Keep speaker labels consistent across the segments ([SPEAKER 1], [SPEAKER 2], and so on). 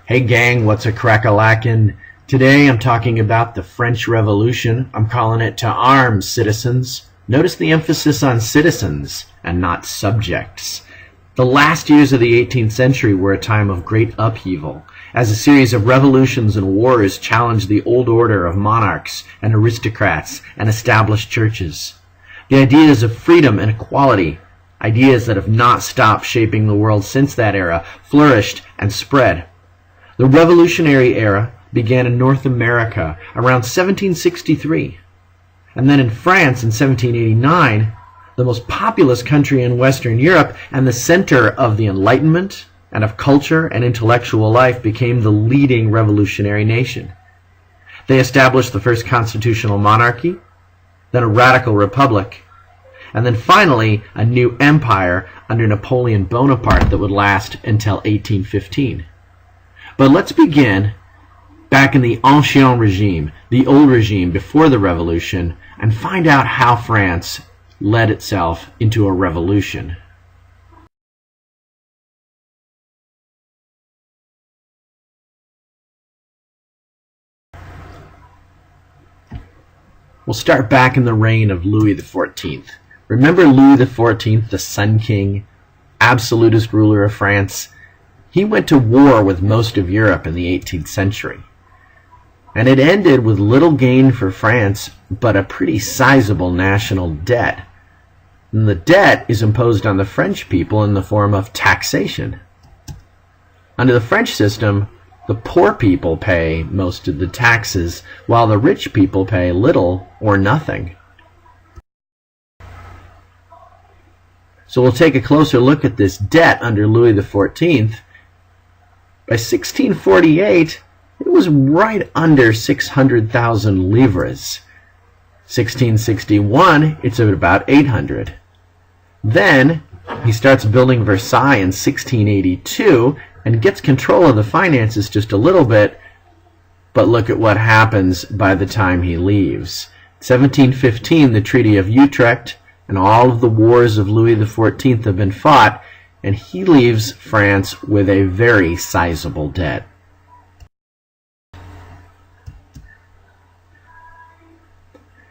[SPEAKER 1] Hey gang, what's a crack-a-lackin'? Today I'm talking about the French Revolution. I'm calling it to arms, citizens. Notice the emphasis on citizens and not subjects. The last years of the 18th century were a time of great upheaval, as a series of revolutions and wars challenged the old order of monarchs and aristocrats and established churches. The ideas of freedom and equality, ideas that have not stopped shaping the world since that era, flourished and spread. The Revolutionary era began in North America around 1763, and then in France in 1789, the most populous country in Western Europe and the center of the Enlightenment and of culture and intellectual life, became the leading revolutionary nation. They established the first constitutional monarchy, then a radical republic, and then finally a new empire under Napoleon Bonaparte that would last until 1815. But let's begin back in the Ancien Regime, the old regime before the revolution, and find out how France led itself into a revolution. We'll start back in the reign of Louis XIV. Remember Louis XIV, the Sun King, absolutist ruler of France? He went to war with most of Europe in the 18th century. And it ended with little gain for France, but a pretty sizable national debt. And the debt is imposed on the French people in the form of taxation. Under the French system, the poor people pay most of the taxes, while the rich people pay little or nothing. So we'll take a closer look at this debt under Louis XIV. By 1648, it was right under 600,000 livres. 1661, it's at about 800. Then he starts building Versailles in 1682 and gets control of the finances just a little bit, but look at what happens by the time he leaves. 1715, the Treaty of Utrecht, and all of the wars of Louis XIV have been fought, and he leaves France with a very sizable debt.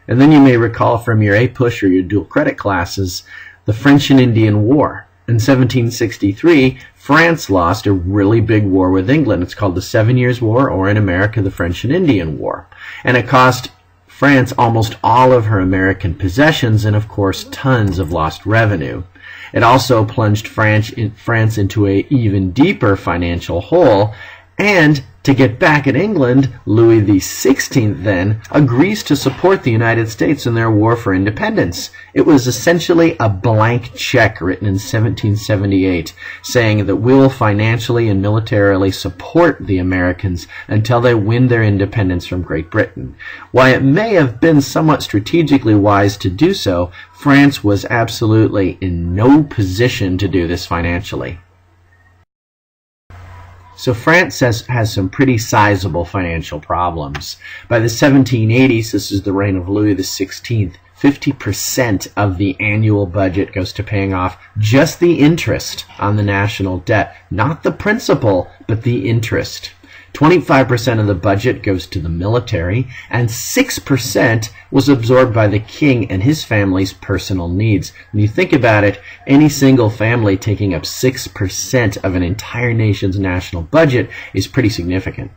[SPEAKER 1] And then you may recall from your APUSH or your dual credit classes the French and Indian War. In 1763, France lost a really big war with England. It's called the 7 Years' War, or in America, the French and Indian War. And it cost France almost all of her American possessions and, of course, tons of lost revenue. It also plunged France into an even deeper financial hole, and to get back at England, Louis XVI then agrees to support the United States in their war for independence. It was essentially a blank check written in 1778 saying that we will financially and militarily support the Americans until they win their independence from Great Britain. While it may have been somewhat strategically wise to do so, France was absolutely in no position to do this financially. So France has some pretty sizable financial problems. By the 1780s, this is the reign of Louis XVI, 50% of the annual budget goes to paying off just the interest on the national debt. Not the principal, but the interest. 25% of the budget goes to the military, and 6% was absorbed by the king and his family's personal needs. When you think about it, any single family taking up 6% of an entire nation's national budget is pretty significant.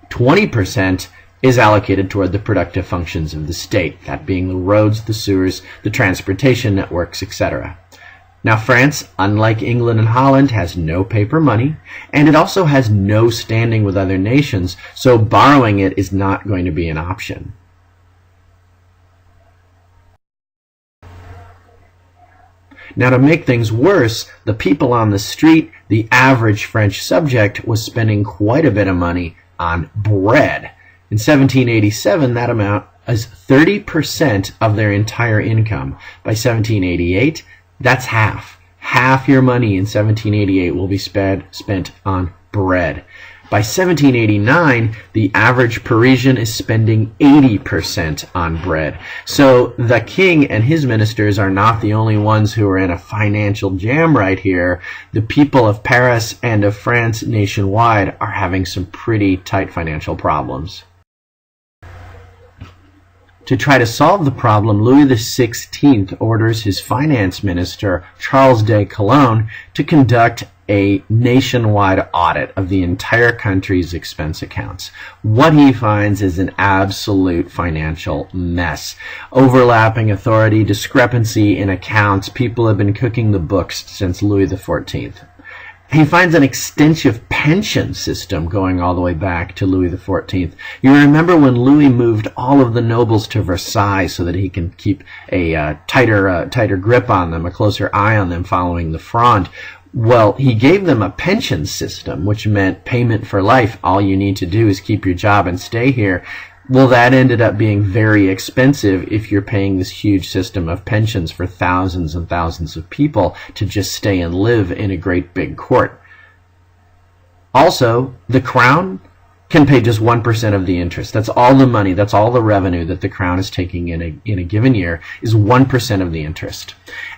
[SPEAKER 1] 20% is allocated toward the productive functions of the state, that being the roads, the sewers, the transportation networks, etc. Now, France, unlike England and Holland, has no paper money, and it also has no standing with other nations, so borrowing it is not going to be an option. Now, to make things worse, the people on the street, the average French subject, was spending quite a bit of money on bread. In 1787, that amount is 30% of their entire income. By 1788, that's half. Half your money in 1788 will be spent on bread. By 1789, the average Parisian is spending 80% on bread. So the king and his ministers are not the only ones who are in a financial jam right here. The people of Paris and of France nationwide are having some pretty tight financial problems. To try to solve the problem, Louis XVI orders his finance minister, Charles de Calonne, to conduct a nationwide audit of the entire country's expense accounts. What he finds is an absolute financial mess. Overlapping authority, discrepancy in accounts. People have been cooking the books since Louis XIV. He finds an extensive pension system going all the way back to Louis XIV. You remember when Louis moved all of the nobles to Versailles so that he can keep a tighter grip on them, a closer eye on them following the Fronde. Well, he gave them a pension system, which meant payment for life. All you need to do is keep your job and stay here. Well, that ended up being very expensive if you're paying this huge system of pensions for thousands and thousands of people to just stay and live in a great big court. Also, the crown can pay just 1% of the interest. That's all the money, that's all the revenue that the crown is taking in a given year is 1% of the interest.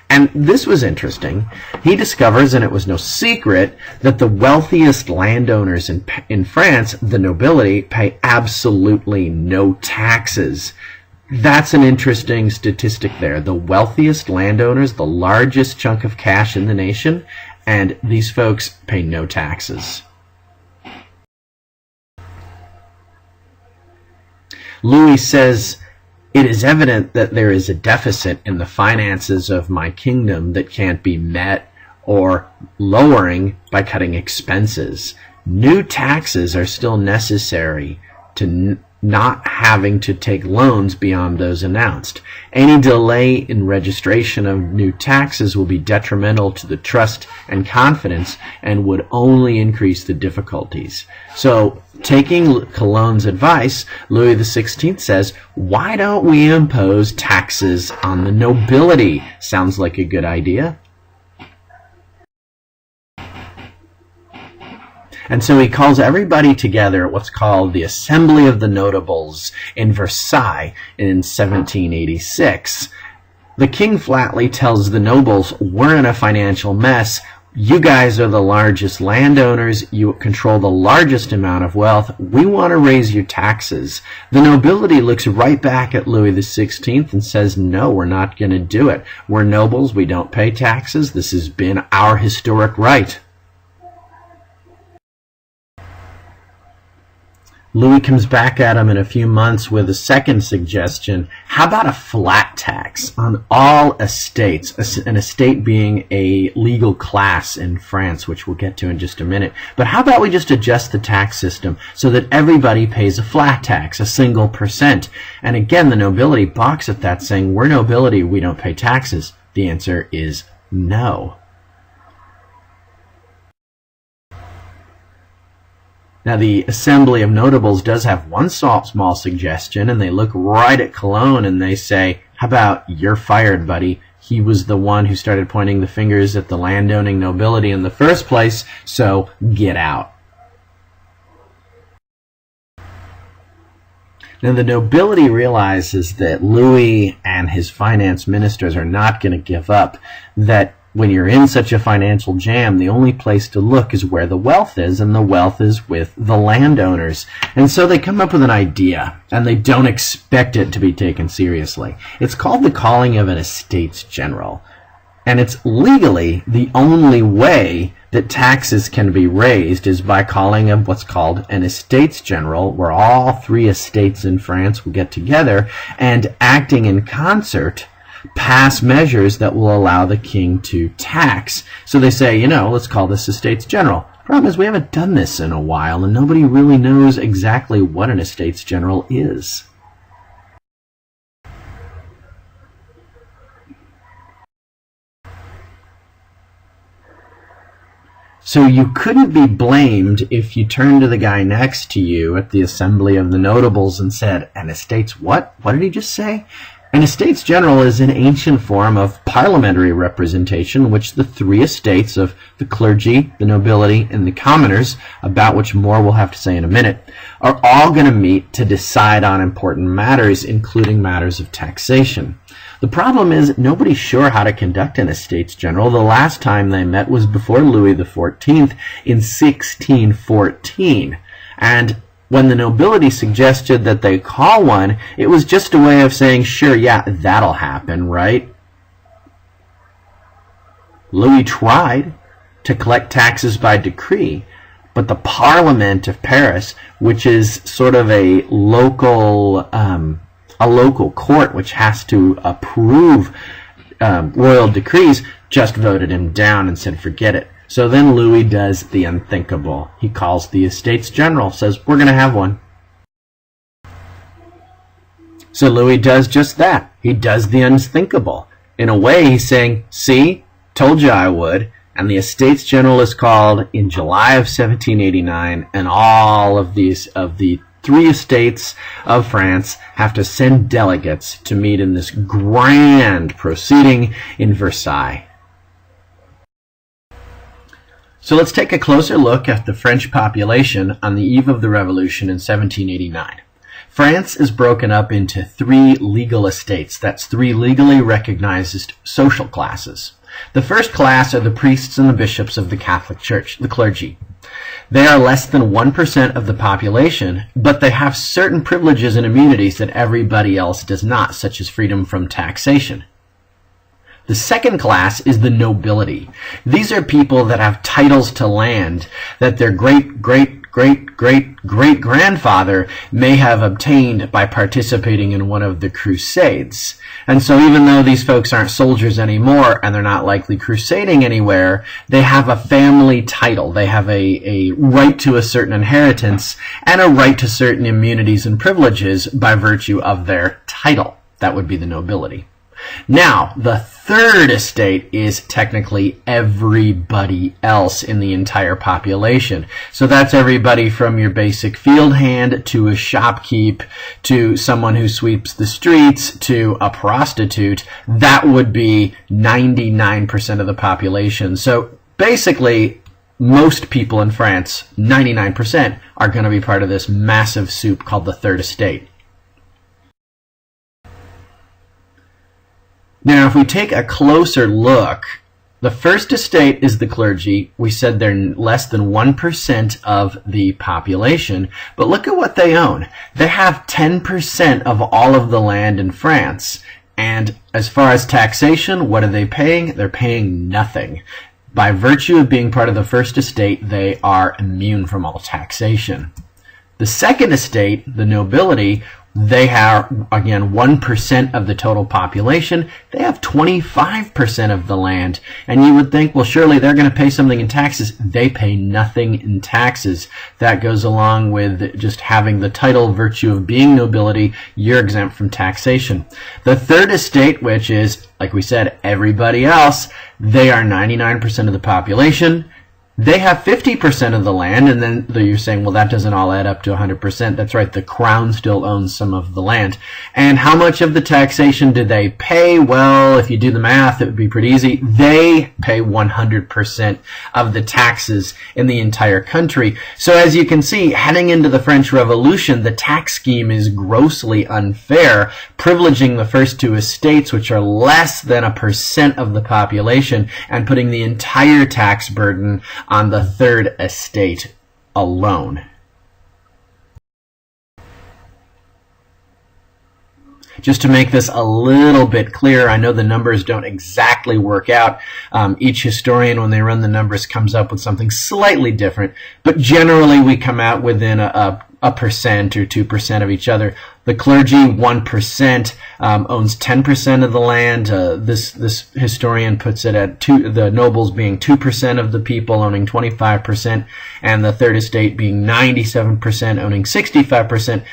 [SPEAKER 1] And this was interesting. He discovers, and it was no secret, that the wealthiest landowners in France, the nobility, pay absolutely no taxes. That's an interesting statistic there. The wealthiest landowners, the largest chunk of cash in the nation, and these folks pay no taxes. Louis says, "It is evident that there is a deficit in the finances of my kingdom that can't be met or lowering by cutting expenses. New taxes are still necessary to not having to take loans beyond those announced. Any delay in registration of new taxes will be detrimental to the trust and confidence and would only increase the difficulties." So, taking Calonne's advice, Louis XVI says, why don't we impose taxes on the nobility? Sounds like a good idea. And so he calls everybody together at what's called the Assembly of the Notables in Versailles in 1786. The king flatly tells the nobles, we're in a financial mess. You guys are the largest landowners. You control the largest amount of wealth. We want to raise your taxes. The nobility looks right back at Louis XVI and says, no, we're not going to do it. We're nobles. We don't pay taxes. This has been our historic right. Louis comes back at him in a few months with a second suggestion. How about a flat tax on all estates? An estate being a legal class in France, which we'll get to in just a minute. But how about we just adjust the tax system so that everybody pays a flat tax, a single %? And again, the nobility balks at that, saying, we're nobility, we don't pay taxes. The answer is no. Now, the Assembly of Notables does have one small suggestion, and they look right at Calonne and they say, how about you're fired, buddy? He was the one who started pointing the fingers at the landowning nobility in the first place, so get out. Now, the nobility realizes that Louis and his finance ministers are not going to give up, that when you're in such a financial jam, the only place to look is where the wealth is, and the wealth is with the landowners. And so they come up with an idea, and they don't expect it to be taken seriously. It's called the calling of an Estates General. And it's legally the only way that taxes can be raised is by calling of what's called an Estates General, where all three estates in France will get together and, acting in concert, pass measures that will allow the king to tax. So they say, let's call this Estates General. Problem is, we haven't done this in a while, and nobody really knows exactly what an Estates General is. So you couldn't be blamed if you turned to the guy next to you at the Assembly of the Notables and said, an estate's what? What did he just say? An Estates General is an ancient form of parliamentary representation in which the three estates of the clergy, the nobility, and the commoners, about which more we'll have to say in a minute, are all going to meet to decide on important matters, including matters of taxation. The problem is nobody's sure how to conduct an Estates General. The last time they met was before Louis XIV in 1614, and when the nobility suggested that they call one, it was just a way of saying, sure, yeah, that'll happen, right? Louis tried to collect taxes by decree, but the Parliament of Paris, which is sort of a local court which has to approve royal decrees, just voted him down and said, forget it. So then Louis does the unthinkable. He calls the Estates General, says, we're going to have one. So Louis does just that. He does the unthinkable. In a way, he's saying, see, told you I would. And the Estates General is called in July of 1789, and all of the three estates of France have to send delegates to meet in this grand proceeding in Versailles. So let's take a closer look at the French population on the eve of the Revolution in 1789. France is broken up into three legal estates. That's three legally recognized social classes. The first class are the priests and the bishops of the Catholic Church, the clergy. They are less than 1% of the population, but they have certain privileges and immunities that everybody else does not, such as freedom from taxation. The second class is the nobility. These are people that have titles to land that their great-great-great-great-grandfather may have obtained by participating in one of the Crusades. And so even though these folks aren't soldiers anymore and they're not likely crusading anywhere, they have a family title. They have a right to a certain inheritance and a right to certain immunities and privileges by virtue of their title. That would be the nobility. Now, the third estate is technically everybody else in the entire population. So that's everybody from your basic field hand to a shopkeep to someone who sweeps the streets to a prostitute. That would be 99% of the population. So basically, most people in France, 99%, are going to be part of this massive soup called the third estate. Now, if we take a closer look, the first estate is the clergy. We said they're less than 1% of the population, but look at what they own. They have 10% of all of the land in France. And as far as taxation, what are they paying? They're paying nothing. By virtue of being part of the first estate, they are immune from all taxation. The second estate, the nobility, they have, again, 1% of the total population. They have 25% of the land. And you would think, well, surely they're going to pay something in taxes. They pay nothing in taxes. That goes along with just having the title, virtue of being nobility. You're exempt from taxation. The third estate, which is, like we said, everybody else, they are 99% of the population. They have 50% of the land, and then you're saying, well, that doesn't all add up to 100%. That's right, the crown still owns some of the land. And how much of the taxation do they pay? Well, if you do the math, it would be pretty easy. They pay 100% of the taxes in the entire country. So as you can see, heading into the French Revolution, the tax scheme is grossly unfair, privileging the first two estates, which are less than 1% of the population, and putting the entire tax burden on the third estate alone. Just to make this a little bit clearer, I know the numbers don't exactly work out. Each historian, when they run the numbers, comes up with something slightly different, but generally we come out within a percent or 2% of each other. The clergy, 1%, owns 10% of the land. This historian puts it at the nobles being 2% of the people, owning 25%, and the third estate being 97%, owning 65%.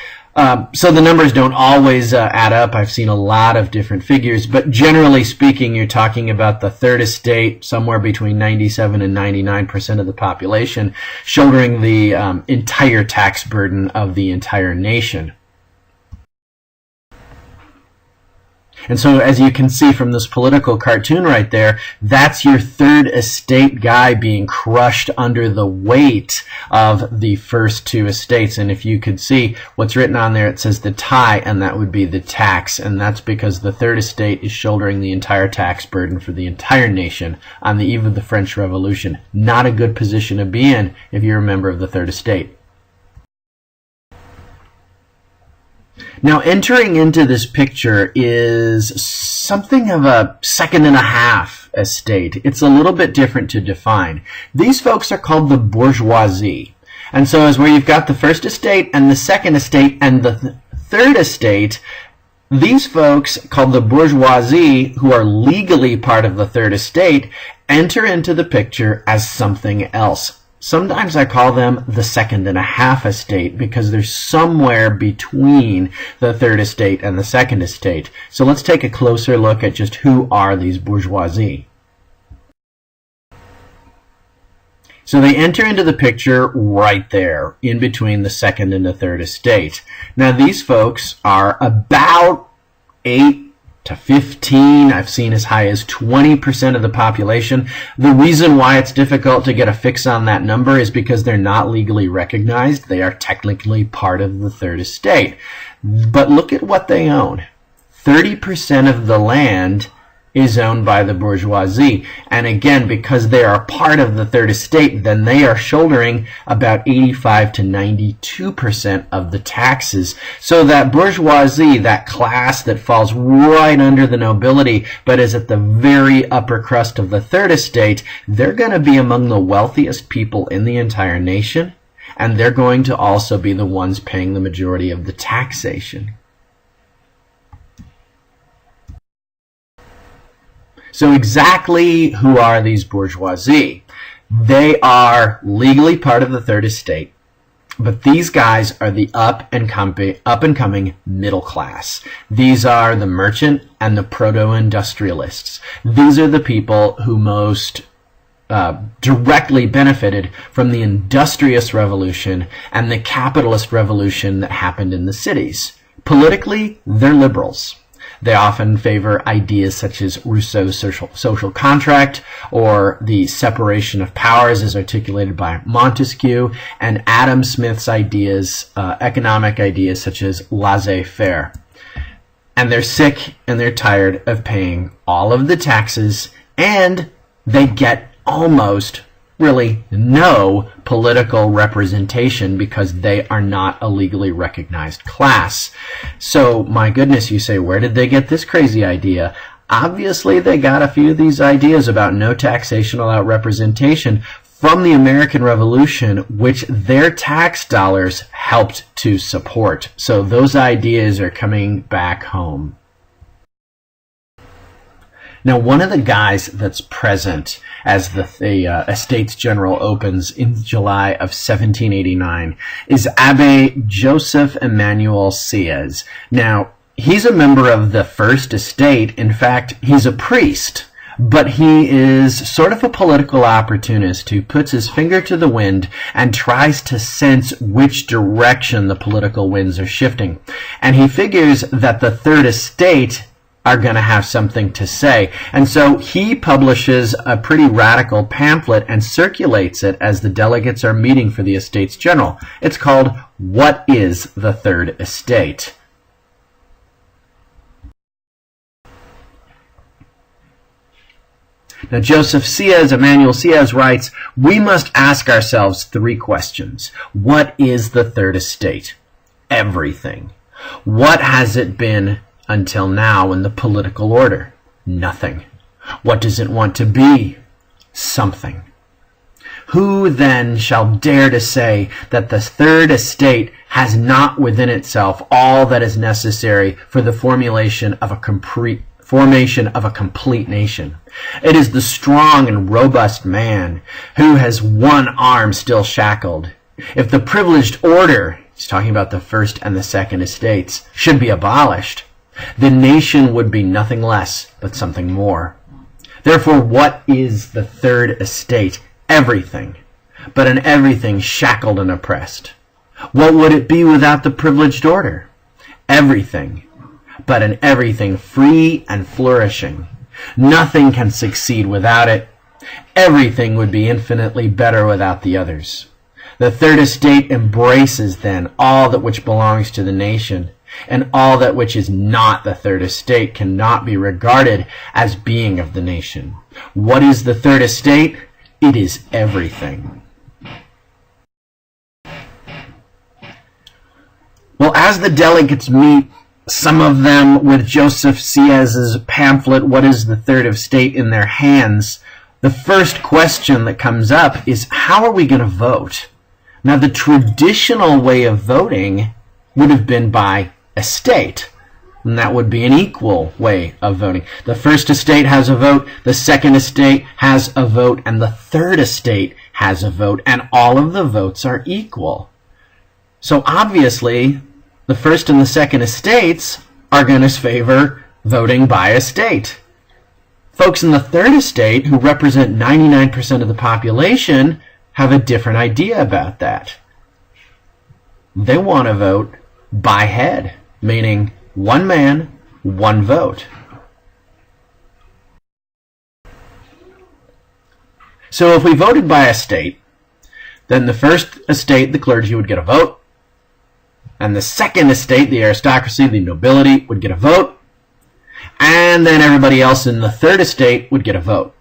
[SPEAKER 1] So the numbers don't always add up. I've seen a lot of different figures, but generally speaking, you're talking about the third estate, somewhere between 97 and 99% of the population, shouldering the entire tax burden of the entire nation. And so as you can see from this political cartoon right there, that's your third estate guy being crushed under the weight of the first two estates. And if you could see what's written on there, it says the tie, and that would be the tax. And that's because the third estate is shouldering the entire tax burden for the entire nation on the eve of the French Revolution. Not a good position to be in if you're a member of the third estate. Now, entering into this picture is something of a second and a half estate. It's a little bit different to define. These folks are called the bourgeoisie. And so as where you've got the first estate and the second estate and the third estate, these folks, called the bourgeoisie, who are legally part of the third estate, enter into the picture as something else. Sometimes I call them the second and a half estate because they're somewhere between the third estate and the second estate. So let's take a closer look at just who are these bourgeoisie. So they enter into the picture right there, in between the second and the third estate. Now these folks are about 8 to 15, I've seen as high as 20% of the population. The reason why it's difficult to get a fix on that number is because they're not legally recognized. They are technically part of the third estate. But look at what they own. 30% of the land is owned by the bourgeoisie. And again, because they are part of the third estate, then they are shouldering about 85 to 92% of the taxes. So that bourgeoisie, that class that falls right under the nobility, but is at the very upper crust of the third estate, they're going to be among the wealthiest people in the entire nation, and they're going to also be the ones paying the majority of the taxation. So exactly who are these bourgeoisie? They are legally part of the third estate, but these guys are the up and coming middle class. These are the merchant and the proto-industrialists. These are the people who most directly benefited from the industrious revolution and the capitalist revolution that happened in the cities. Politically, they're liberals. They often favor ideas such as Rousseau's social contract or the separation of powers as articulated by Montesquieu, and Adam Smith's ideas, economic ideas such as laissez-faire. And they're sick and they're tired of paying all of the taxes, and they get almost really no political representation because they are not a legally recognized class. So, my goodness, you say, where did they get this crazy idea? Obviously, they got a few of these ideas about no taxation without representation from the American Revolution, which their tax dollars helped to support. So those ideas are coming back home. Now, one of the guys that's present as the Estates General opens in July of 1789 is Abbé Joseph Emmanuel Sieyès. Now, he's a member of the First Estate. In fact, he's a priest, but he is sort of a political opportunist who puts his finger to the wind and tries to sense which direction the political winds are shifting. And he figures that the Third Estate are going to have something to say. And so he publishes a pretty radical pamphlet and circulates it as the delegates are meeting for the Estates General. It's called What is the Third Estate? Now, Joseph Sieyès, Emmanuel Sieyès writes, we must ask ourselves 3 questions. What is the Third Estate? Everything. What has it been until now in the political order? Nothing. What does it want to be? Something. Who then shall dare to say that the Third Estate has not within itself all that is necessary for the formation of a complete nation? It is the strong and robust man who has one arm still shackled. If the privileged order, he's talking about the First and the Second Estates, should be abolished, the nation would be nothing less but something more. Therefore, what is the Third Estate? Everything, but an everything shackled and oppressed. What would it be without the privileged order? Everything, but in everything free and flourishing. Nothing can succeed without it. Everything would be infinitely better without the others. The third estate embraces then all that which belongs to the nation, and all that which is not the third estate cannot be regarded as being of the nation. What is the third estate? It is everything. Well, as the delegates meet, some of them with Joseph Siez's pamphlet, What is the Third Estate, in their hands, the first question that comes up is, how are we going to vote? Now, the traditional way of voting would have been by estate, and that would be an equal way of voting. The first estate has a vote, the second estate has a vote, and the third estate has a vote, and all of the votes are equal. So obviously, the first and the second estates are going to favor voting by estate. Folks in the third estate, who represent 99% of the population, have a different idea about that. They want to vote by head, meaning one man, one vote. So if we voted by estate, then the first estate, the clergy, would get a vote, and the second estate, the aristocracy, the nobility, would get a vote, and then everybody else in the third estate would get a vote.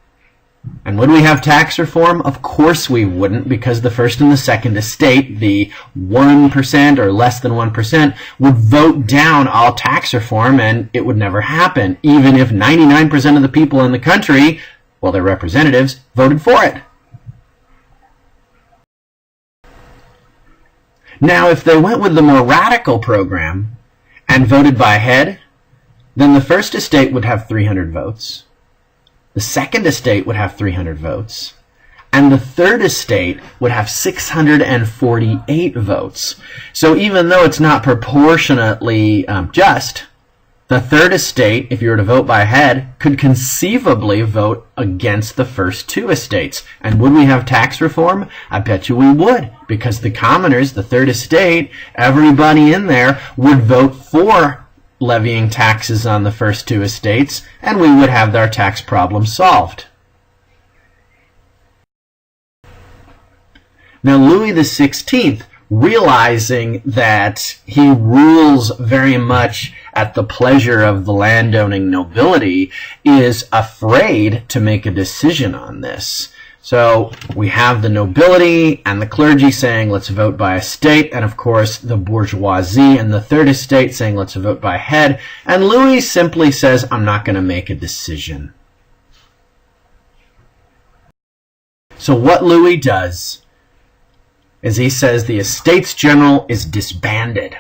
[SPEAKER 1] And would we have tax reform? Of course we wouldn't, because the first and the second estate, the 1% or less than 1%, would vote down all tax reform, and it would never happen, even if 99% of the people in the country, well, their representatives, voted for it. Now, if they went with the more radical program and voted by head, then the first estate would have 300 votes. The second estate would have 300 votes, and the third estate would have 648 votes. So even though it's not proportionately just, the third estate, if you were to vote by head, could conceivably vote against the first two estates. And would we have tax reform? I bet you we would, because the commoners, the third estate, everybody in there would vote for levying taxes on the first two estates, and we would have our tax problem solved. Now, Louis XVI, realizing that he rules very much at the pleasure of the landowning nobility, is afraid to make a decision on this. So we have the nobility and the clergy saying, let's vote by estate, and of course the bourgeoisie and the third estate saying, let's vote by head. And Louis simply says, I'm not going to make a decision. So what Louis does is he says the Estates General is disbanded.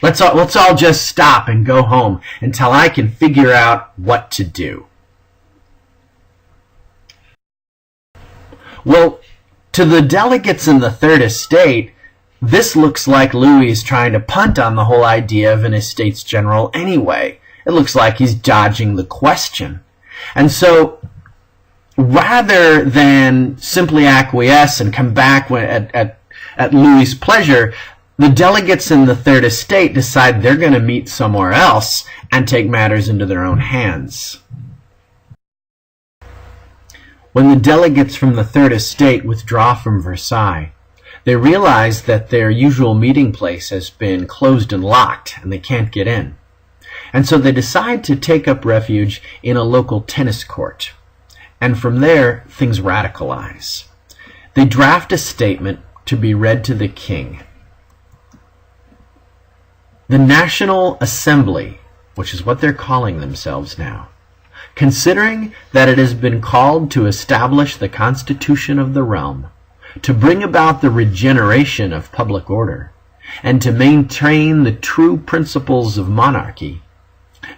[SPEAKER 1] Let's all just stop and go home until I can figure out what to do. Well, to the delegates in the third estate, this looks like Louis is trying to punt on the whole idea of an Estates General anyway. It looks like he's dodging the question. And so, rather than simply acquiesce and come back at Louis' pleasure, the delegates in the third estate decide they're going to meet somewhere else and take matters into their own hands. When the delegates from the third estate withdraw from Versailles, they realize that their usual meeting place has been closed and locked, and they can't get in. And so they decide to take up refuge in a local tennis court. And from there, things radicalize. They draft a statement to be read to the king. The National Assembly, which is what they're calling themselves now, considering that it has been called to establish the constitution of the realm, to bring about the regeneration of public order, and to maintain the true principles of monarchy,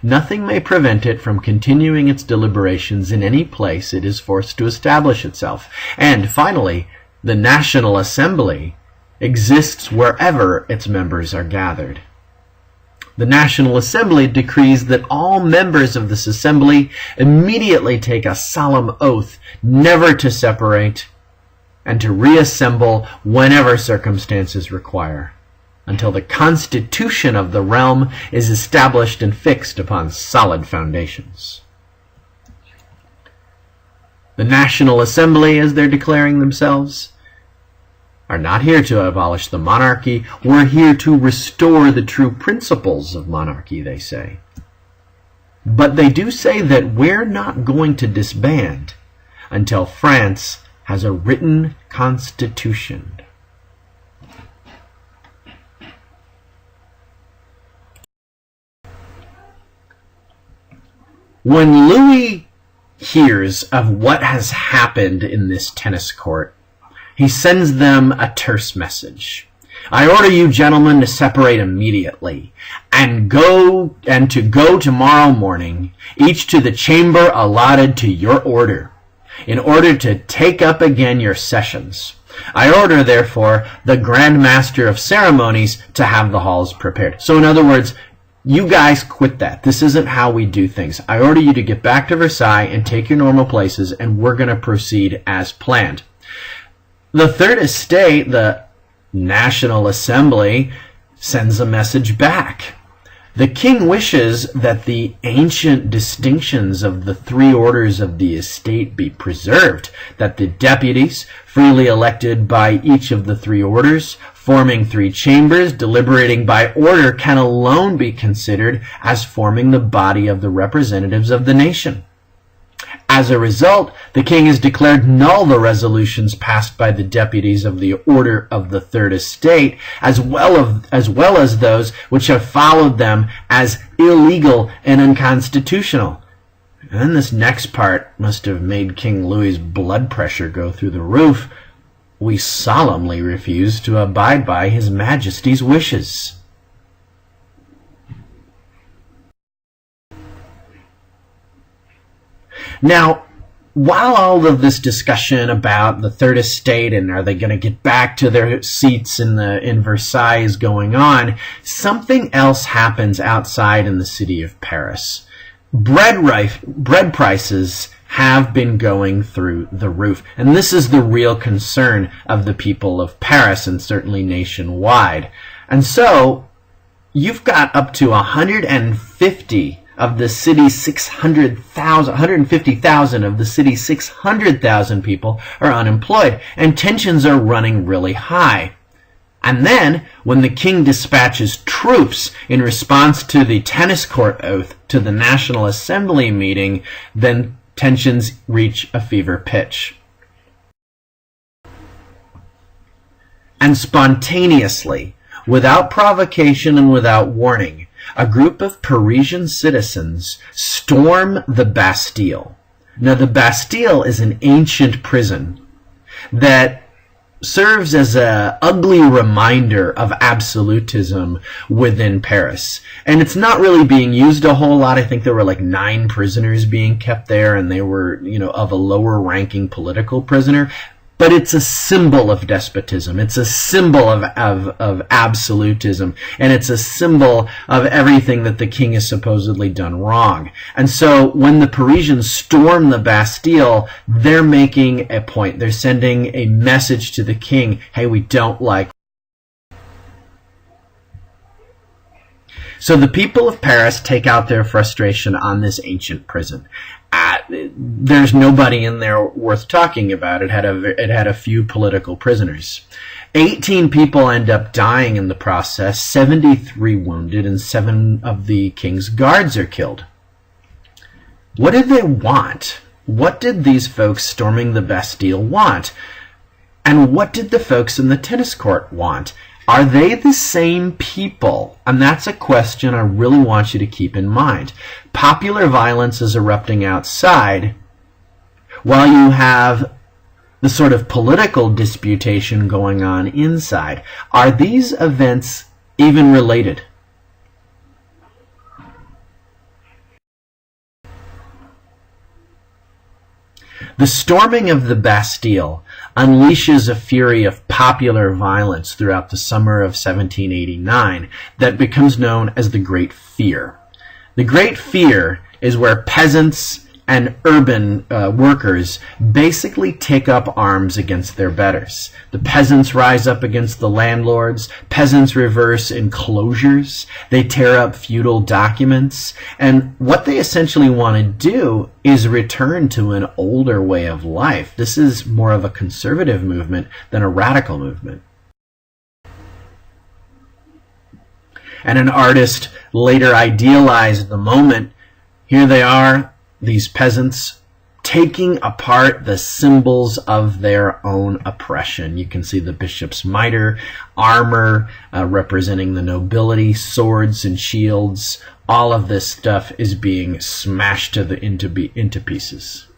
[SPEAKER 1] nothing may prevent it from continuing its deliberations in any place it is forced to establish itself. And finally, the National Assembly exists wherever its members are gathered. The National Assembly decrees that all members of this assembly immediately take a solemn oath never to separate and to reassemble whenever circumstances require. until the constitution of the realm is established and fixed upon solid foundations. The National Assembly, as they're declaring themselves, are not here to abolish the monarchy. We're here to restore the true principles of monarchy, they say. But they do say that we're not going to disband until France has a written constitution. When Louis hears of what has happened in this tennis court, he sends them a terse message. I order you gentlemen to separate immediately and to go tomorrow morning, each to the chamber allotted to your order, in order to take up again your sessions. I order, therefore, the Grand Master of Ceremonies to have the halls prepared. So in other words, you guys quit that. This isn't how we do things. I order you to get back to Versailles and take your normal places, and we're going to proceed as planned. The Third Estate, the National Assembly, sends a message back. The king wishes that the ancient distinctions of the three orders of the estate be preserved, that the deputies, freely elected by each of the three orders, forming three chambers, deliberating by order, can alone be considered as forming the body of the representatives of the nation. As a result, the king has declared null the resolutions passed by the deputies of the Order of the Third Estate, as well as those which have followed them, as illegal and unconstitutional. And then this next part must have made King Louis's blood pressure go through the roof. We solemnly refuse to abide by His Majesty's wishes. Now, while all of this discussion about the Third Estate and are they going to get back to their seats in Versailles is going on, something else happens outside in the city of Paris. Bread prices have been going through the roof, and this is the real concern of the people of Paris and certainly nationwide. And so, you've got up to 150 of the city's 150,000 of the city's 600,000 people are unemployed, and tensions are running really high. And then, when the king dispatches troops in response to the tennis court oath to the National Assembly meeting, then tensions reach a fever pitch. And spontaneously, without provocation and without warning, a group of Parisian citizens storm the Bastille. Now, the Bastille is an ancient prison that serves as an ugly reminder of absolutism within Paris. And it's not really being used a whole lot. I think there were like 9 prisoners being kept there, and they were, of a lower ranking political prisoner. But it's a symbol of despotism. It's a symbol of absolutism. And it's a symbol of everything that the king has supposedly done wrong. And so when the Parisians storm the Bastille, they're making a point. They're sending a message to the king, hey, we don't like. So the people of Paris take out their frustration on this ancient prison. There's nobody in there worth talking about. It had a few political prisoners. 18 people end up dying in the process, 73 wounded, and 7 of the king's guards are killed. What did they want? What did these folks storming the Bastille want? And what did the folks in the tennis court want? Are they the same people? And that's a question I really want you to keep in mind. Popular violence is erupting outside, while you have the sort of political disputation going on inside. Are these events even related? The storming of the Bastille unleashes a fury of popular violence throughout the summer of 1789 that becomes known as the Great Fear. The Great Fear is where peasants and urban workers basically take up arms against their betters. The peasants rise up against the landlords. Peasants reverse enclosures. They tear up feudal documents. And what they essentially want to do is return to an older way of life. This is more of a conservative movement than a radical movement. And an artist later idealized the moment. Here they are, these peasants, taking apart the symbols of their own oppression. You can see the bishop's mitre, armor representing the nobility, swords and shields. All of this stuff is being smashed into pieces.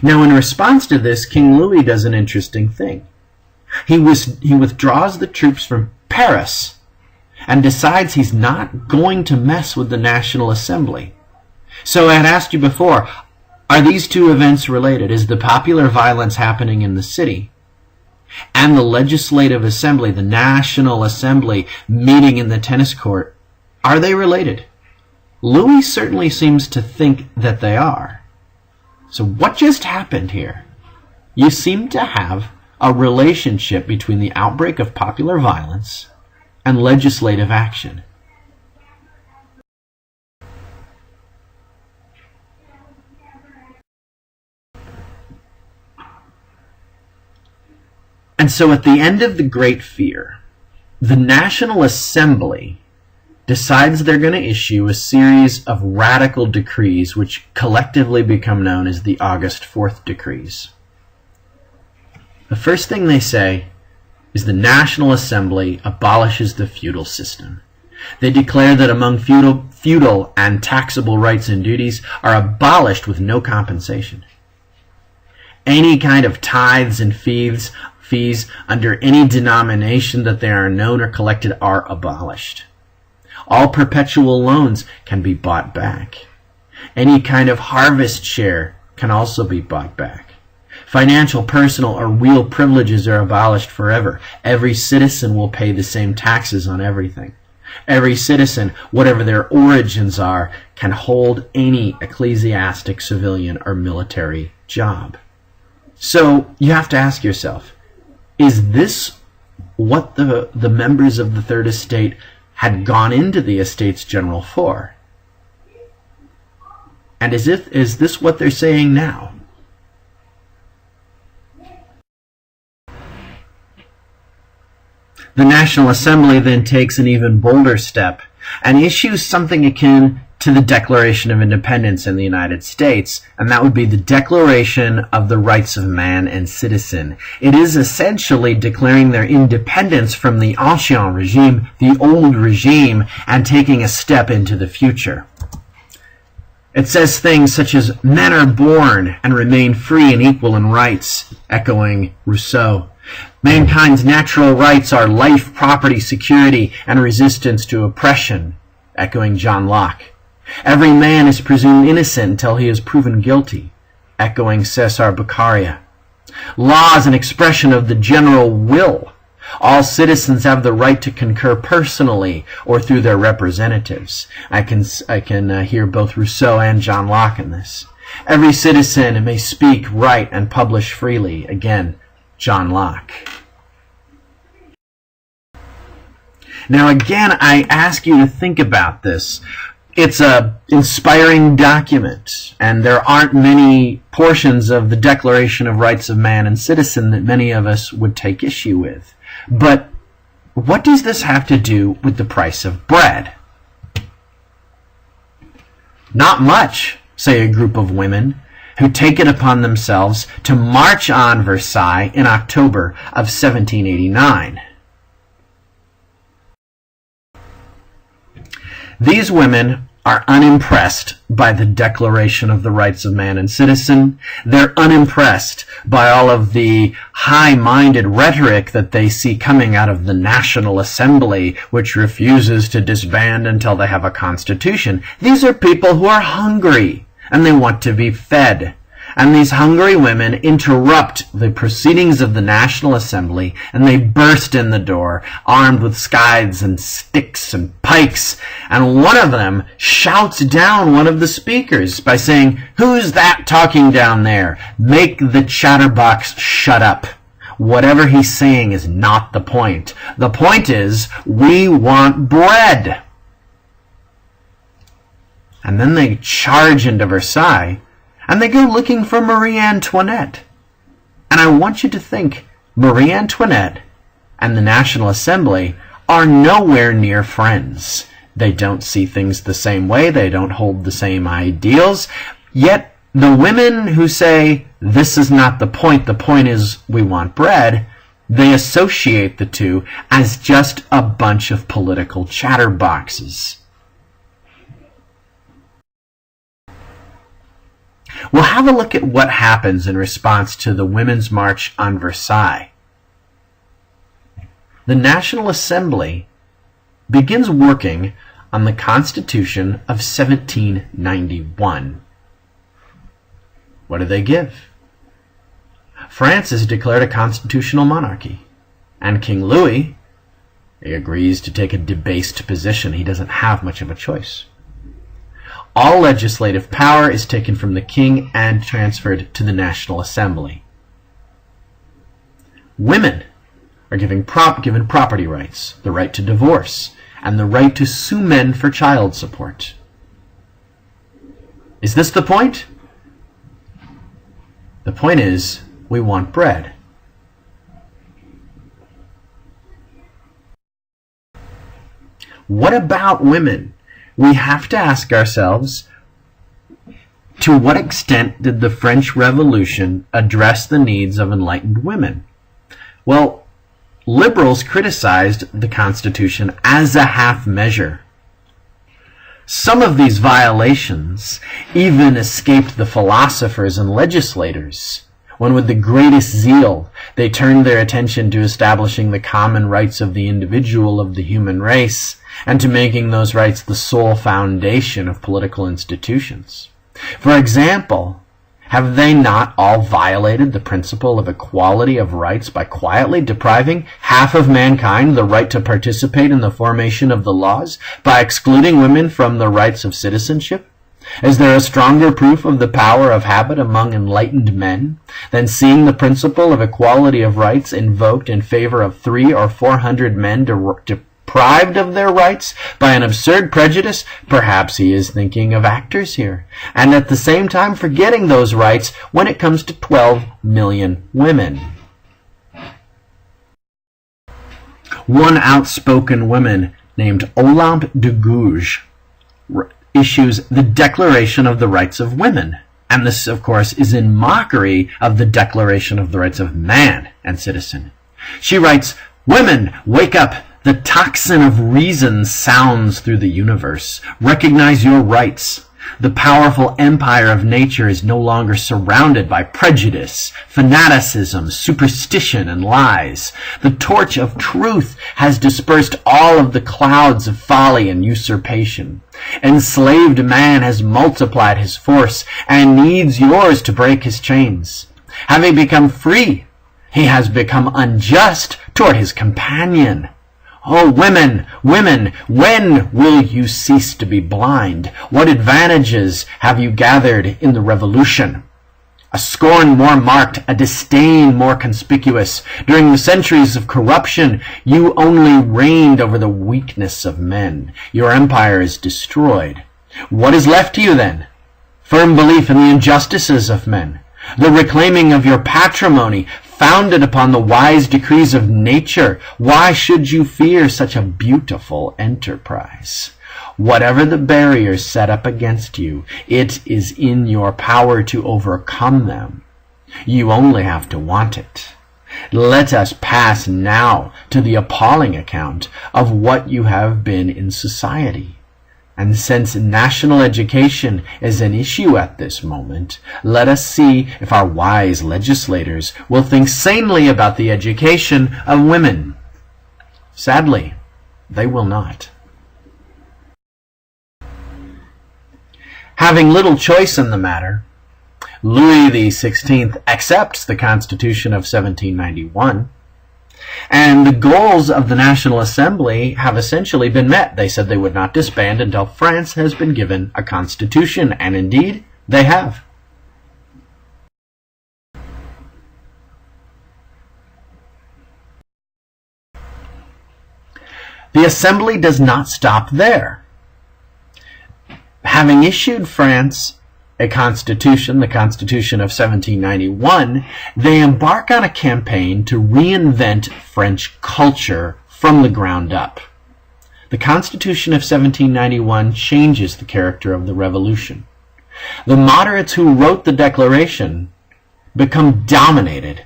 [SPEAKER 1] Now, in response to this, King Louis does an interesting thing. He withdraws the troops from Paris and decides he's not going to mess with the National Assembly. So I had asked you before, are these two events related? Is the popular violence happening in the city and the Legislative Assembly, the National Assembly meeting in the tennis court, are they related? Louis certainly seems to think that they are. So what just happened here? You seem to have a relationship between the outbreak of popular violence and legislative action. And so at the end of the Great Fear, the National Assembly decides they're going to issue a series of radical decrees which collectively become known as the August 4th Decrees. The first thing they say is the National Assembly abolishes the feudal system. They declare that among feudal and taxable rights and duties are abolished with no compensation. Any kind of tithes and fees under any denomination that they are known or collected are abolished. All perpetual loans can be bought back. Any kind of harvest share can also be bought back. Financial, personal, or real privileges are abolished forever. Every citizen will pay the same taxes on everything. Every citizen, whatever their origins are, can hold any ecclesiastic, civilian, or military job. So you have to ask yourself, is this what the members of the Third Estate had gone into the Estates General for? And is this what they're saying now? The National Assembly then takes an even bolder step and issues something akin to the Declaration of Independence in the United States, and that would be the Declaration of the Rights of Man and Citizen. It is essentially declaring their independence from the ancien regime, the old regime, and taking a step into the future. It says things such as, men are born and remain free and equal in rights, echoing Rousseau. Mankind's natural rights are life, property, security, and resistance to oppression, echoing John Locke. Every man is presumed innocent until he is proven guilty, echoing Cesar Beccaria. Law is an expression of the general will. All citizens have the right to concur personally or through their representatives. I can hear both Rousseau and John Locke in this. Every citizen may speak, write, and publish freely, again, John Locke. Now again, I ask you to think about this. It's an inspiring document, and there aren't many portions of the Declaration of Rights of Man and Citizen that many of us would take issue with. But what does this have to do with the price of bread? Not much, say a group of women who take it upon themselves to march on Versailles in October of 1789. These women are unimpressed by the Declaration of the Rights of Man and Citizen. They're unimpressed by all of the high-minded rhetoric that they see coming out of the National Assembly, which refuses to disband until they have a constitution. These are people who are hungry, and they want to be fed. And these hungry women interrupt the proceedings of the National Assembly, and they burst in the door, armed with scythes and sticks and pikes. And one of them shouts down one of the speakers by saying, "Who's that talking down there? Make the chatterbox shut up. Whatever he's saying is not the point. The point is, we want bread." And then they charge into Versailles, and they go looking for Marie Antoinette. And I want you to think, Marie Antoinette and the National Assembly are nowhere near friends. They don't see things the same way. They don't hold the same ideals. Yet the women who say, this is not the point is we want bread, they associate the two as just a bunch of political chatterboxes. We'll have a look at what happens in response to the Women's March on Versailles. The National Assembly begins working on the Constitution of 1791. What do they give? France is declared a constitutional monarchy, and King Louis, he agrees to take a debased position. He doesn't have much of a choice. All legislative power is taken from the king and transferred to the National Assembly. Women are given property rights, the right to divorce, and the right to sue men for child support. Is this the point? The point is, we want bread. What about women? We have to ask ourselves, to what extent did the French Revolution address the needs of enlightened women? Well, liberals criticized the Constitution as a half measure. Some of these violations even escaped the philosophers and legislators, when with the greatest zeal they turned their attention to establishing the common rights of the individual of the human race, and to making those rights the sole foundation of political institutions. For example, have they not all violated the principle of equality of rights by quietly depriving half of mankind the right to participate in the formation of the laws, by excluding women from the rights of citizenship? Is there a stronger proof of the power of habit among enlightened men than seeing the principle of equality of rights invoked in favor of 300 or 400 men deprived of their rights by an absurd prejudice? Perhaps he is thinking of actors here, and at the same time forgetting those rights when it comes to 12 million women. One outspoken woman named Olympe de Gouges issues the Declaration of the Rights of Women. And this, of course, is in mockery of the Declaration of the Rights of Man and Citizen. She writes, "Women, wake up! The tocsin of reason sounds through the universe. Recognize your rights. The powerful empire of nature is no longer surrounded by prejudice, fanaticism, superstition, and lies. The torch of truth has dispersed all of the clouds of folly and usurpation. Enslaved man has multiplied his force and needs yours to break his chains. Having become free, he has become unjust toward his companion. Oh, women, women, when will you cease to be blind? What advantages have you gathered in the revolution? A scorn more marked, a disdain more conspicuous. During the centuries of corruption, you only reigned over the weakness of men. Your empire is destroyed. What is left to you then? Firm belief in the injustices of men. The reclaiming of your patrimony, founded upon the wise decrees of nature. Why should you fear such a beautiful enterprise? Whatever the barriers set up against you, it is in your power to overcome them. You only have to want it. Let us pass now to the appalling account of what you have been in society. And since national education is an issue at this moment, let us see if our wise legislators will think sanely about the education of women. Sadly, they will not. Having little choice in the matter, Louis XVI accepts the Constitution of 1791. And the goals of the National Assembly have essentially been met. They said they would not disband until France has been given a constitution, and indeed, they have. The Assembly does not stop there. Having issued France a constitution, the Constitution of 1791, they embark on a campaign to reinvent French culture from the ground up. The Constitution of 1791 changes the character of the revolution. The moderates who wrote the Declaration become dominated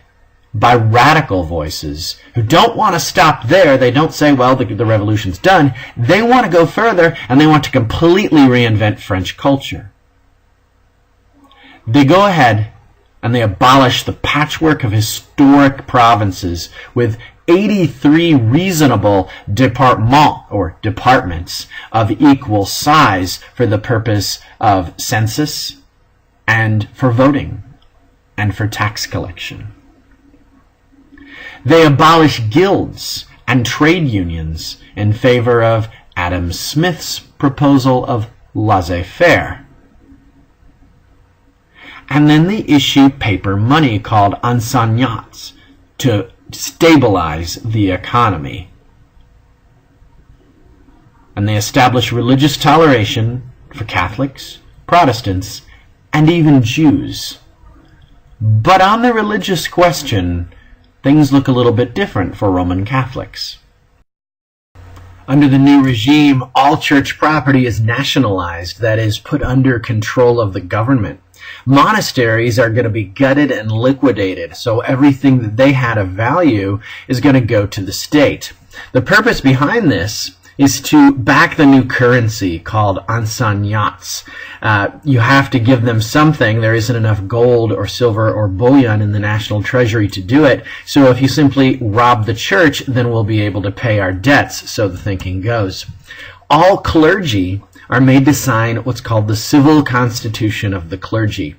[SPEAKER 1] by radical voices who don't want to stop there. They don't say, well, the revolution's done. They want to go further, and they want to completely reinvent French culture. They go ahead and they abolish the patchwork of historic provinces with 83 reasonable départements, or departments, of equal size for the purpose of census and for voting and for tax collection. They abolish guilds and trade unions in favor of Adam Smith's proposal of laissez-faire. And then they issue paper money called assignats to stabilize the economy. And they establish religious toleration for Catholics, Protestants, and even Jews. But on the religious question, things look a little bit different for Roman Catholics. Under the new regime, all church property is nationalized, that is, put under control of the government. Monasteries are going to be gutted and liquidated, so everything that they had of value is going to go to the state. The purpose behind this is to back the new currency called assignats. You have to give them something. There isn't enough gold or silver or bullion in the national treasury to do it. So if you simply rob the church, then we'll be able to pay our debts, so the thinking goes. All clergy are made to sign what's called the Civil Constitution of the Clergy,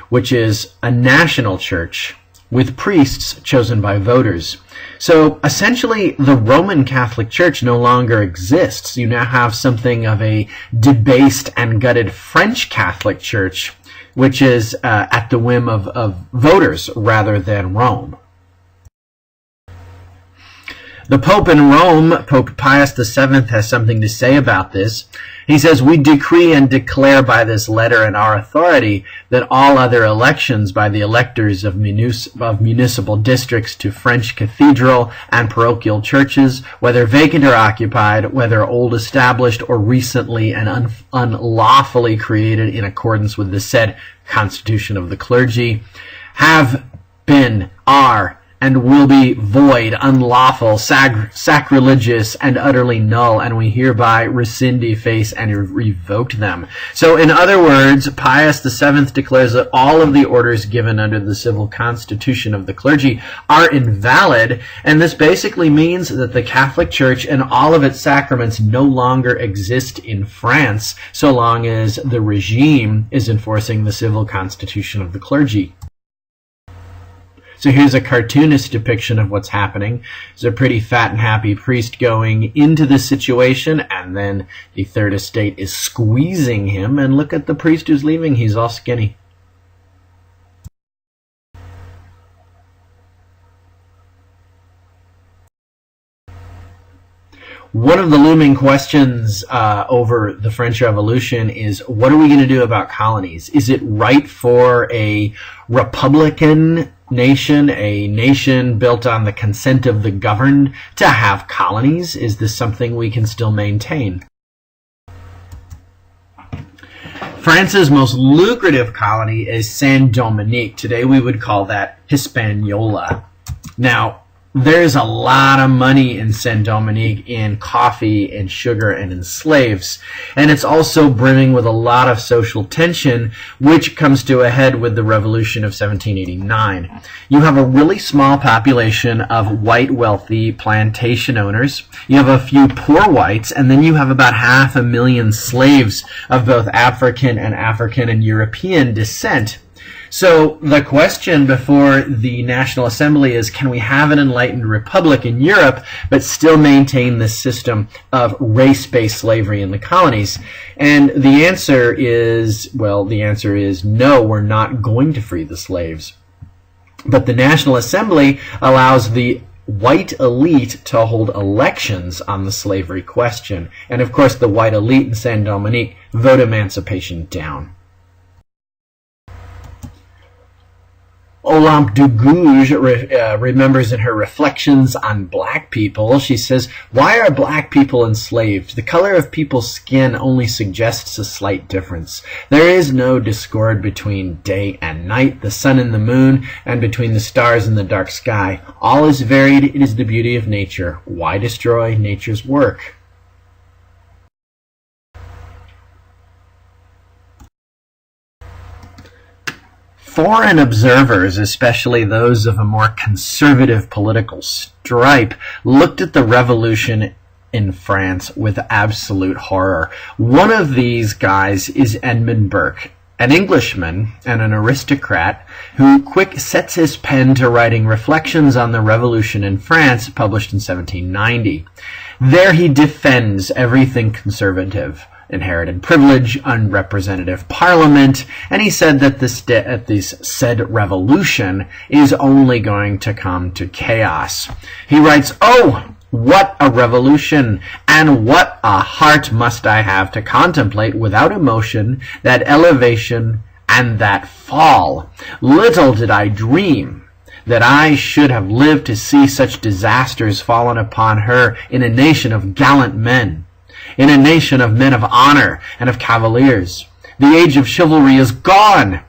[SPEAKER 1] which is a national church with priests chosen by voters. So essentially, the Roman Catholic Church no longer exists. You now have something of a debased and gutted French Catholic Church, which is at the whim of voters rather than Rome. The Pope in Rome, Pope Pius VII, has something to say about this. He says, "We decree and declare by this letter and our authority that all other elections by the electors of municipal districts to French cathedral and parochial churches, whether vacant or occupied, whether old established or recently and unlawfully created in accordance with the said Constitution of the Clergy, have been, are, and will be void, unlawful, sacrilegious, and utterly null, and we hereby rescind, deface, and revoke them." So, in other words, Pius VII declares that all of the orders given under the Civil Constitution of the Clergy are invalid, and this basically means that the Catholic Church and all of its sacraments no longer exist in France, so long as the regime is enforcing the Civil Constitution of the Clergy. So here's a cartoonist depiction of what's happening. There's a pretty fat and happy priest going into this situation, and then the Third Estate is squeezing him, and look at the priest who's leaving. He's all skinny. One of the looming questions over the French Revolution is, what are we going to do about colonies? Is it right for a republican nation, a nation built on the consent of the governed, to have colonies? Is this something we can still maintain? France's most lucrative colony is Saint-Dominique. Today we would call that Hispaniola. Now, there's a lot of money in Saint-Dominique in coffee and sugar and in slaves. And it's also brimming with a lot of social tension, which comes to a head with the Revolution of 1789. You have a really small population of white, wealthy plantation owners. You have a few poor whites, and then you have about 500,000 slaves of both African and European descent. So the question before the National Assembly is, can we have an enlightened republic in Europe but still maintain this system of race-based slavery in the colonies? And the answer is, no, we're not going to free the slaves. But the National Assembly allows the white elite to hold elections on the slavery question. And of course the white elite in Saint-Dominique vote emancipation down. Olympe de Gouges remembers in her Reflections on Black People, she says, "Why are black people enslaved? The color of people's skin only suggests a slight difference. There is no discord between day and night, the sun and the moon, and between the stars and the dark sky. All is varied. It is the beauty of nature. Why destroy nature's work?" Foreign observers, especially those of a more conservative political stripe, looked at the revolution in France with absolute horror. One of these guys is Edmund Burke, an Englishman and an aristocrat who quick sets his pen to writing Reflections on the Revolution in France, published in 1790. There he defends everything conservative: inherited privilege, unrepresentative parliament, and he said that this said revolution is only going to come to chaos. He writes, "Oh, what a revolution, and what a heart must I have to contemplate without emotion that elevation and that fall. Little did I dream that I should have lived to see such disasters fallen upon her in a nation of gallant men, in a nation of men of honor and of cavaliers. The age of chivalry is gone.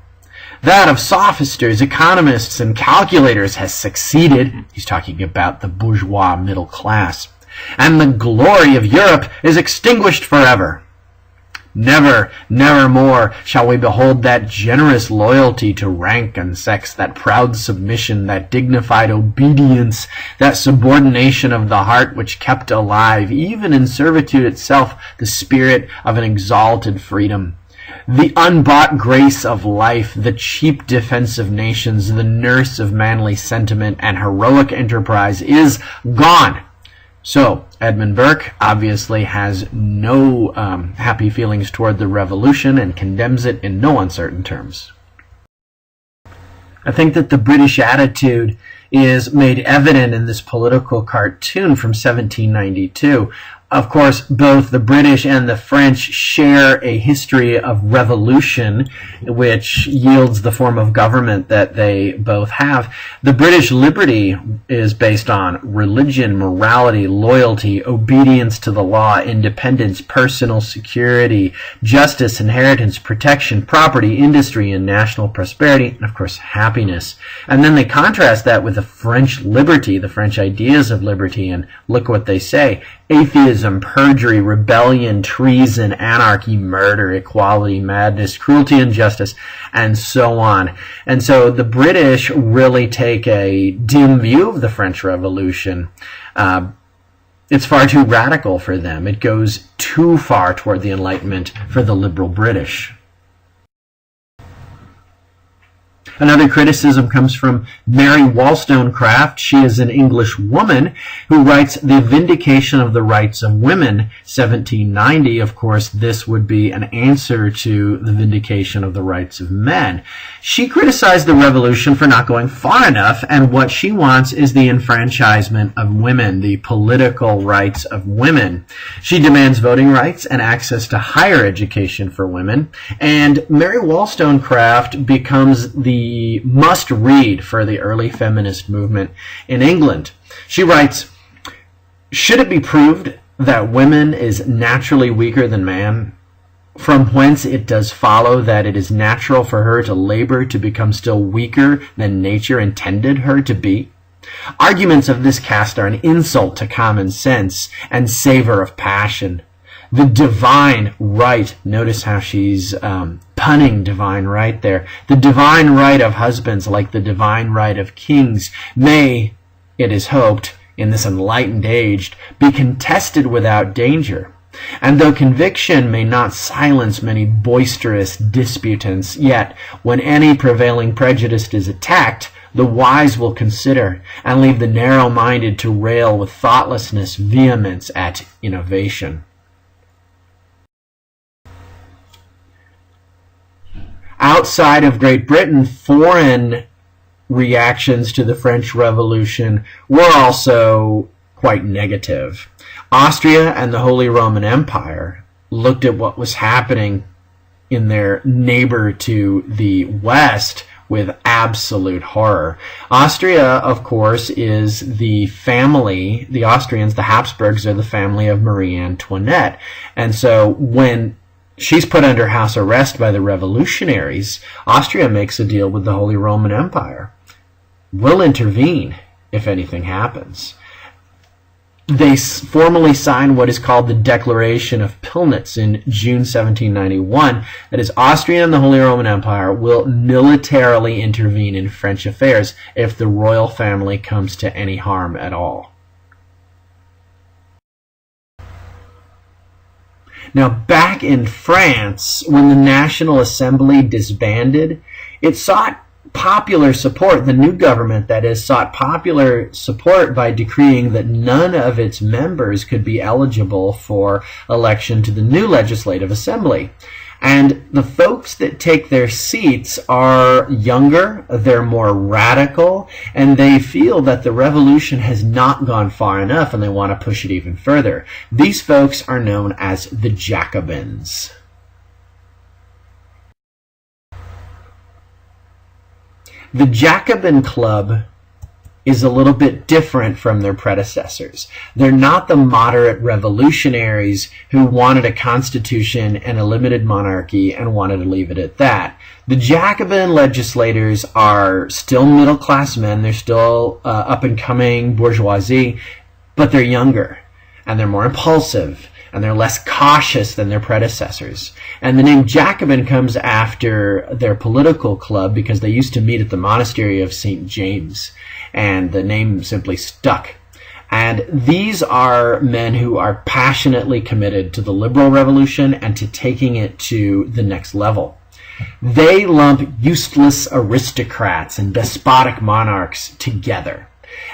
[SPEAKER 1] That of sophisters, economists, and calculators has succeeded." He's talking about the bourgeois middle class. "And the glory of Europe is extinguished forever. Never, never more shall we behold that generous loyalty to rank and sex, that proud submission, that dignified obedience, that subordination of the heart which kept alive, even in servitude itself, the spirit of an exalted freedom. The unbought grace of life, the cheap defense of nations, the nurse of manly sentiment and heroic enterprise is gone." So, Edmund Burke obviously has no happy feelings toward the revolution and condemns it in no uncertain terms. I think that the British attitude is made evident in this political cartoon from 1792. Of course, both the British and the French share a history of revolution, which yields the form of government that they both have. The British liberty is based on religion, morality, loyalty, obedience to the law, independence, personal security, justice, inheritance, protection, property, industry, and national prosperity, and of course, happiness. And then they contrast that with the French liberty, the French ideas of liberty, and look what they say: atheism, perjury, rebellion, treason, anarchy, murder, equality, madness, cruelty, injustice, and so on. And so the British really take a dim view of the French Revolution. It's far too radical for them. It goes too far toward the Enlightenment for the liberal British. Another criticism comes from Mary Wollstonecraft. She is an English woman who writes The Vindication of the Rights of Women, 1790. Of course, this would be an answer to the Vindication of the Rights of Men. She criticized the revolution for not going far enough, and what she wants is the enfranchisement of women, the political rights of women. She demands voting rights and access to higher education for women, and Mary Wollstonecraft becomes the must-read for the early feminist movement in England. She writes, "Should it be proved that woman is naturally weaker than man, from whence it does follow that it is natural for her to labor to become still weaker than nature intended her to be? Arguments of this cast are an insult to common sense and savor of passion. The divine right," notice how she's punning divine right there, "the divine right of husbands, like the divine right of kings, may, it is hoped, in this enlightened age, be contested without danger. And though conviction may not silence many boisterous disputants, yet when any prevailing prejudice is attacked, the wise will consider, and leave the narrow-minded to rail with thoughtlessness, vehemence at innovation. Outside of Great Britain, foreign reactions to the French Revolution were also quite negative. Austria and the Holy Roman Empire looked at what was happening in their neighbor to the west with absolute horror. Austria, of course, is the family, the Austrians, the Habsburgs, are the family of Marie Antoinette. And so when she's put under house arrest by the revolutionaries, Austria makes a deal with the Holy Roman Empire. We'll intervene if anything happens. They formally signed what is called the Declaration of Pillnitz in June 1791. That is, Austria and the Holy Roman Empire will militarily intervene in French affairs if the royal family comes to any harm at all. Now, back in France, when the National Assembly disbanded, it sought popular support. The new government, that is, sought popular support by decreeing that none of its members could be eligible for election to the new legislative assembly. And the folks that take their seats are younger, they're more radical, and they feel that the revolution has not gone far enough and they want to push it even further. These folks are known as the Jacobins. The Jacobin Club is a little bit different from their predecessors. They're not the moderate revolutionaries who wanted a constitution and a limited monarchy and wanted to leave it at that. The Jacobin legislators are still middle-class men. They're still up-and-coming bourgeoisie, but they're younger, and they're more impulsive, and they're less cautious than their predecessors. And the name Jacobin comes after their political club because they used to meet at the monastery of St. James, and the name simply stuck. And these are men who are passionately committed to the liberal revolution and to taking it to the next level. They lump useless aristocrats and despotic monarchs together.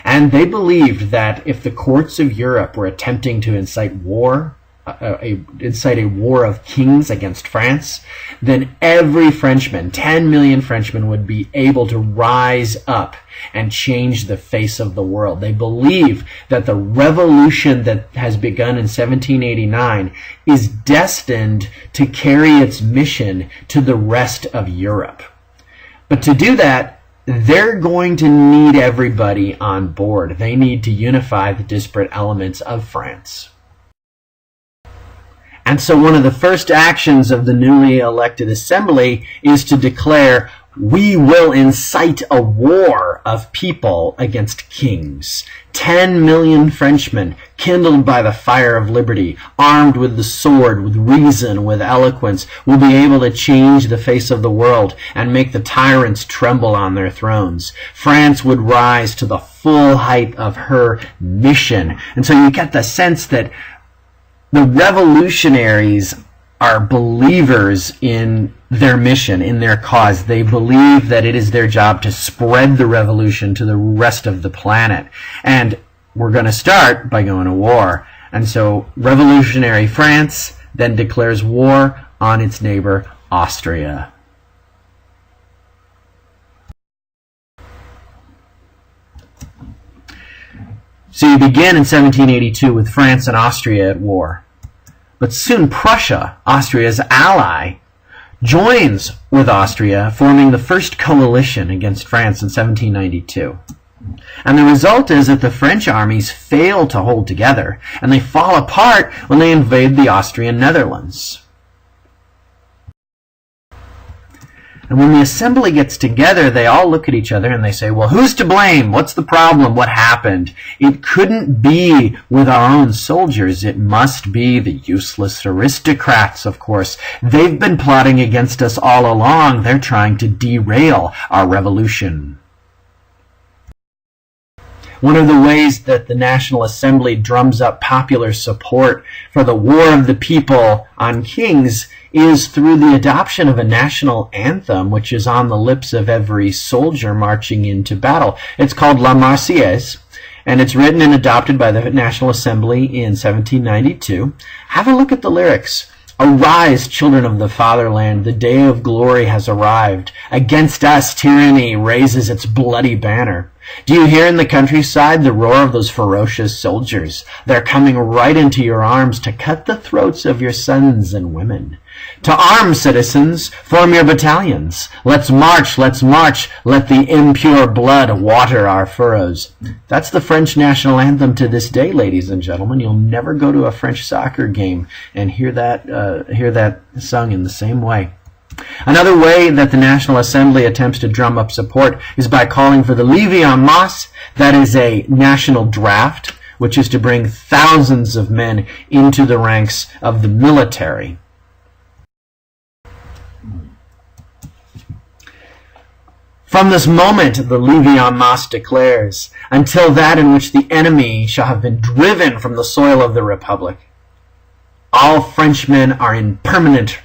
[SPEAKER 1] And they believed that if the courts of Europe were attempting to incite war, incite a war of kings against France, then every Frenchman, 10 million Frenchmen, would be able to rise up and change the face of the world. They believe that the revolution that has begun in 1789 is destined to carry its mission to the rest of Europe. But to do that, they're going to need everybody on board. They need to unify the disparate elements of France. And so one of the first actions of the newly elected assembly is to declare, we will incite a war of people against kings. 10 million Frenchmen, kindled by the fire of liberty, armed with the sword, with reason, with eloquence, will be able to change the face of the world and make the tyrants tremble on their thrones. France would rise to the full height of her mission. And so you get the sense that the revolutionaries are believers in their mission, in their cause. They believe that it is their job to spread the revolution to the rest of the planet. And we're going to start by going to war. And so revolutionary France then declares war on its neighbor, Austria. So you begin in 1782 with France and Austria at war. But soon Prussia, Austria's ally, joins with Austria, forming the first coalition against France in 1792. And the result is that the French armies fail to hold together, and they fall apart when they invade the Austrian Netherlands. And when the assembly gets together, they all look at each other and they say, well, who's to blame? What's the problem? What happened? It couldn't be with our own soldiers. It must be the useless aristocrats, of course. They've been plotting against us all along. They're trying to derail our revolution. One of the ways that the National Assembly drums up popular support for the War of the People on Kings is through the adoption of a national anthem, which is on the lips of every soldier marching into battle. It's called La Marseillaise, and it's written and adopted by the National Assembly in 1792. Have a look at the lyrics. Arise, children of the fatherland, the day of glory has arrived. Against us, tyranny raises its bloody banner. Do you hear in the countryside the roar of those ferocious soldiers? They're coming right into your arms to cut the throats of your sons and women. To arms, citizens, form your battalions. Let's march, let the impure blood water our furrows. That's the French national anthem to this day, ladies and gentlemen. You'll never go to a French soccer game and hear that sung in the same way. Another way that the National Assembly attempts to drum up support is by calling for the Levée en masse. That is a national draft, which is to bring thousands of men into the ranks of the military. From this moment, the Levée en masse declares, until that in which the enemy shall have been driven from the soil of the Republic, all Frenchmen are in permanent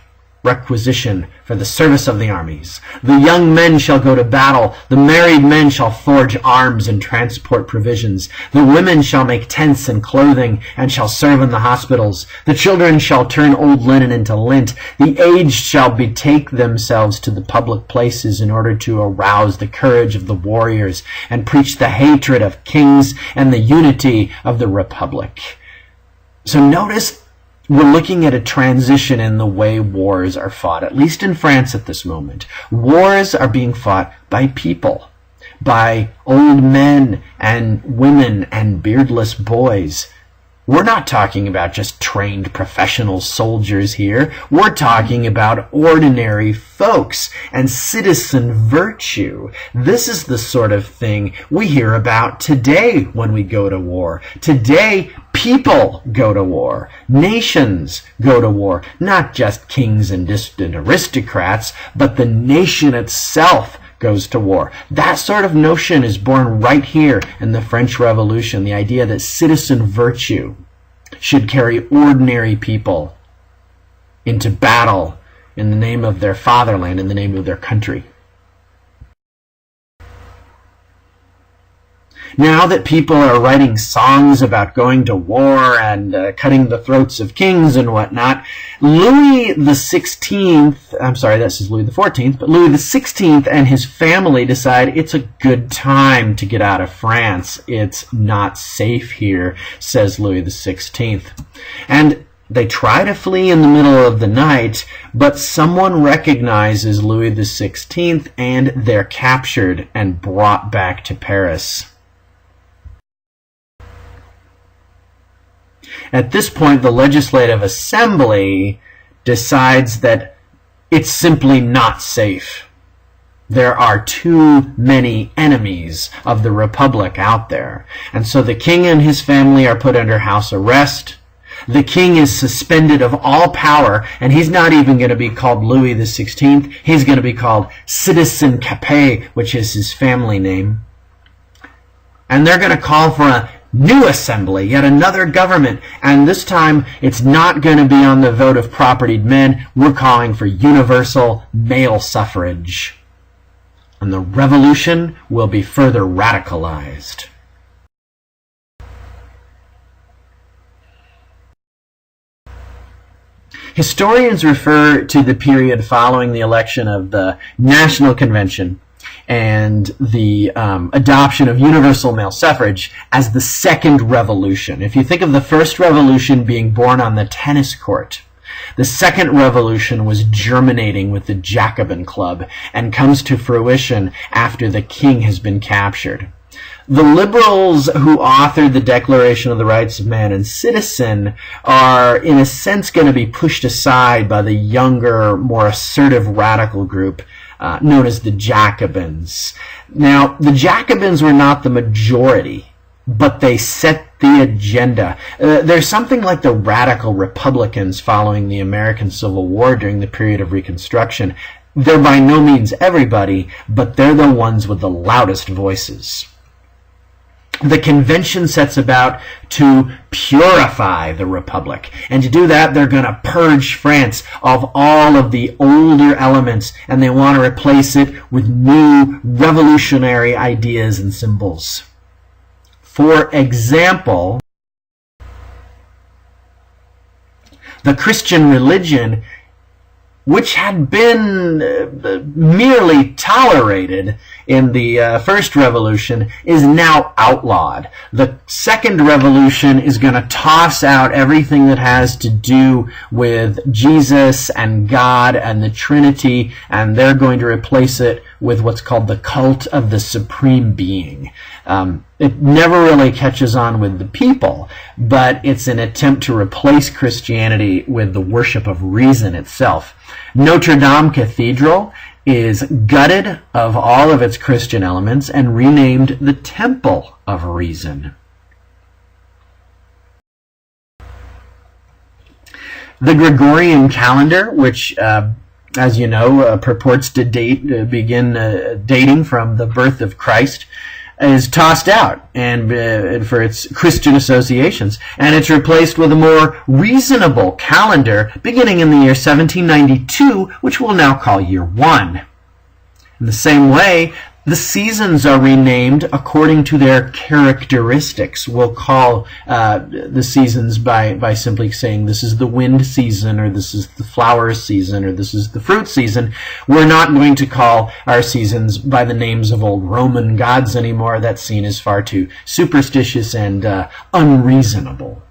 [SPEAKER 1] requisition for the service of the armies. The young men shall go to battle. The married men shall forge arms and transport provisions. The women shall make tents and clothing and shall serve in the hospitals. The children shall turn old linen into lint. The aged shall betake themselves to the public places in order to arouse the courage of the warriors and preach the hatred of kings and the unity of the Republic. So notice we're looking at a transition in the way wars are fought, at least in France at this moment. Wars are being fought by people, by old men and women and beardless boys. We're not talking about just trained professional soldiers here. We're talking about ordinary folks and citizen virtue. This is the sort of thing we hear about today when we go to war. Today, people go to war. Nations go to war. Not just kings and distant aristocrats, but the nation itself goes to war. That sort of notion is born right here in the French Revolution, the idea that citizen virtue should carry ordinary people into battle in the name of their fatherland, in the name of their country. Now that people are writing songs about going to war and cutting the throats of kings and whatnot, Louis XVI, I'm sorry, this is Louis XIV, but Louis XVI and his family decide it's a good time to get out of France. It's not safe here, says Louis XVI. And they try to flee in the middle of the night, but someone recognizes Louis XVI and they're captured and brought back to Paris. At this point, the Legislative Assembly decides that it's simply not safe. There are too many enemies of the Republic out there. And so the king and his family are put under house arrest. The king is suspended of all power, and he's not even going to be called Louis XVI. He's going to be called Citizen Capet, which is his family name. And they're going to call for a new assembly, yet another government, and this time it's not going to be on the vote of propertied men. We're calling for universal male suffrage. And the revolution will be further radicalized. Historians refer to the period following the election of the National Convention and the adoption of universal male suffrage as the Second Revolution. If you think of the First Revolution being born on the tennis court, the Second Revolution was germinating with the Jacobin Club and comes to fruition after the king has been captured. The liberals who authored the Declaration of the Rights of Man and Citizen are, in a sense, going to be pushed aside by the younger, more assertive radical group known as the Jacobins. Now, the Jacobins were not the majority, but they set the agenda. They're something like the radical Republicans following the American Civil War during the period of Reconstruction. They're by no means everybody, but they're the ones with the loudest voices. The convention sets about to purify the republic. And to do that, they're going to purge France of all of the older elements, and they want to replace it with new revolutionary ideas and symbols. For example, the Christian religion, which had been merely tolerated in the first revolution, is now outlawed. The second revolution is going to toss out everything that has to do with Jesus and God and the Trinity, and they're going to replace it with what's called the cult of the Supreme Being. It never really catches on with the people, but it's an attempt to replace Christianity with the worship of reason itself. Notre Dame Cathedral is gutted of all of its Christian elements and renamed the Temple of Reason. The Gregorian calendar, which, as you know, purports to begin dating from the birth of Christ, is tossed out and for its Christian associations, and it's replaced with a more reasonable calendar beginning in the year 1792, which we'll now call Year 1. In the same way, the seasons are renamed according to their characteristics. We'll call the seasons by simply saying this is the wind season, or this is the flower season, or this is the fruit season. We're not going to call our seasons by the names of old Roman gods anymore. That's seen as far too superstitious and unreasonable.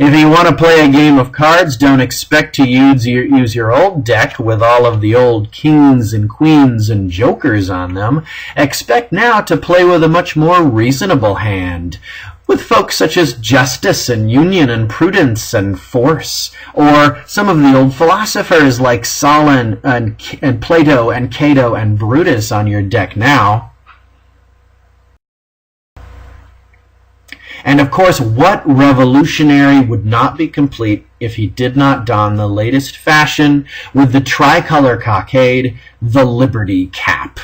[SPEAKER 1] If you want to play a game of cards, don't expect to use your old deck with all of the old kings and queens and jokers on them. Expect now to play with a much more reasonable hand, with folks such as justice and union and prudence and force, or some of the old philosophers like Solon and Plato and Cato and Brutus on your deck now. And of course, what revolutionary would not be complete if he did not don the latest fashion with the tricolor cockade, the Liberty Cap?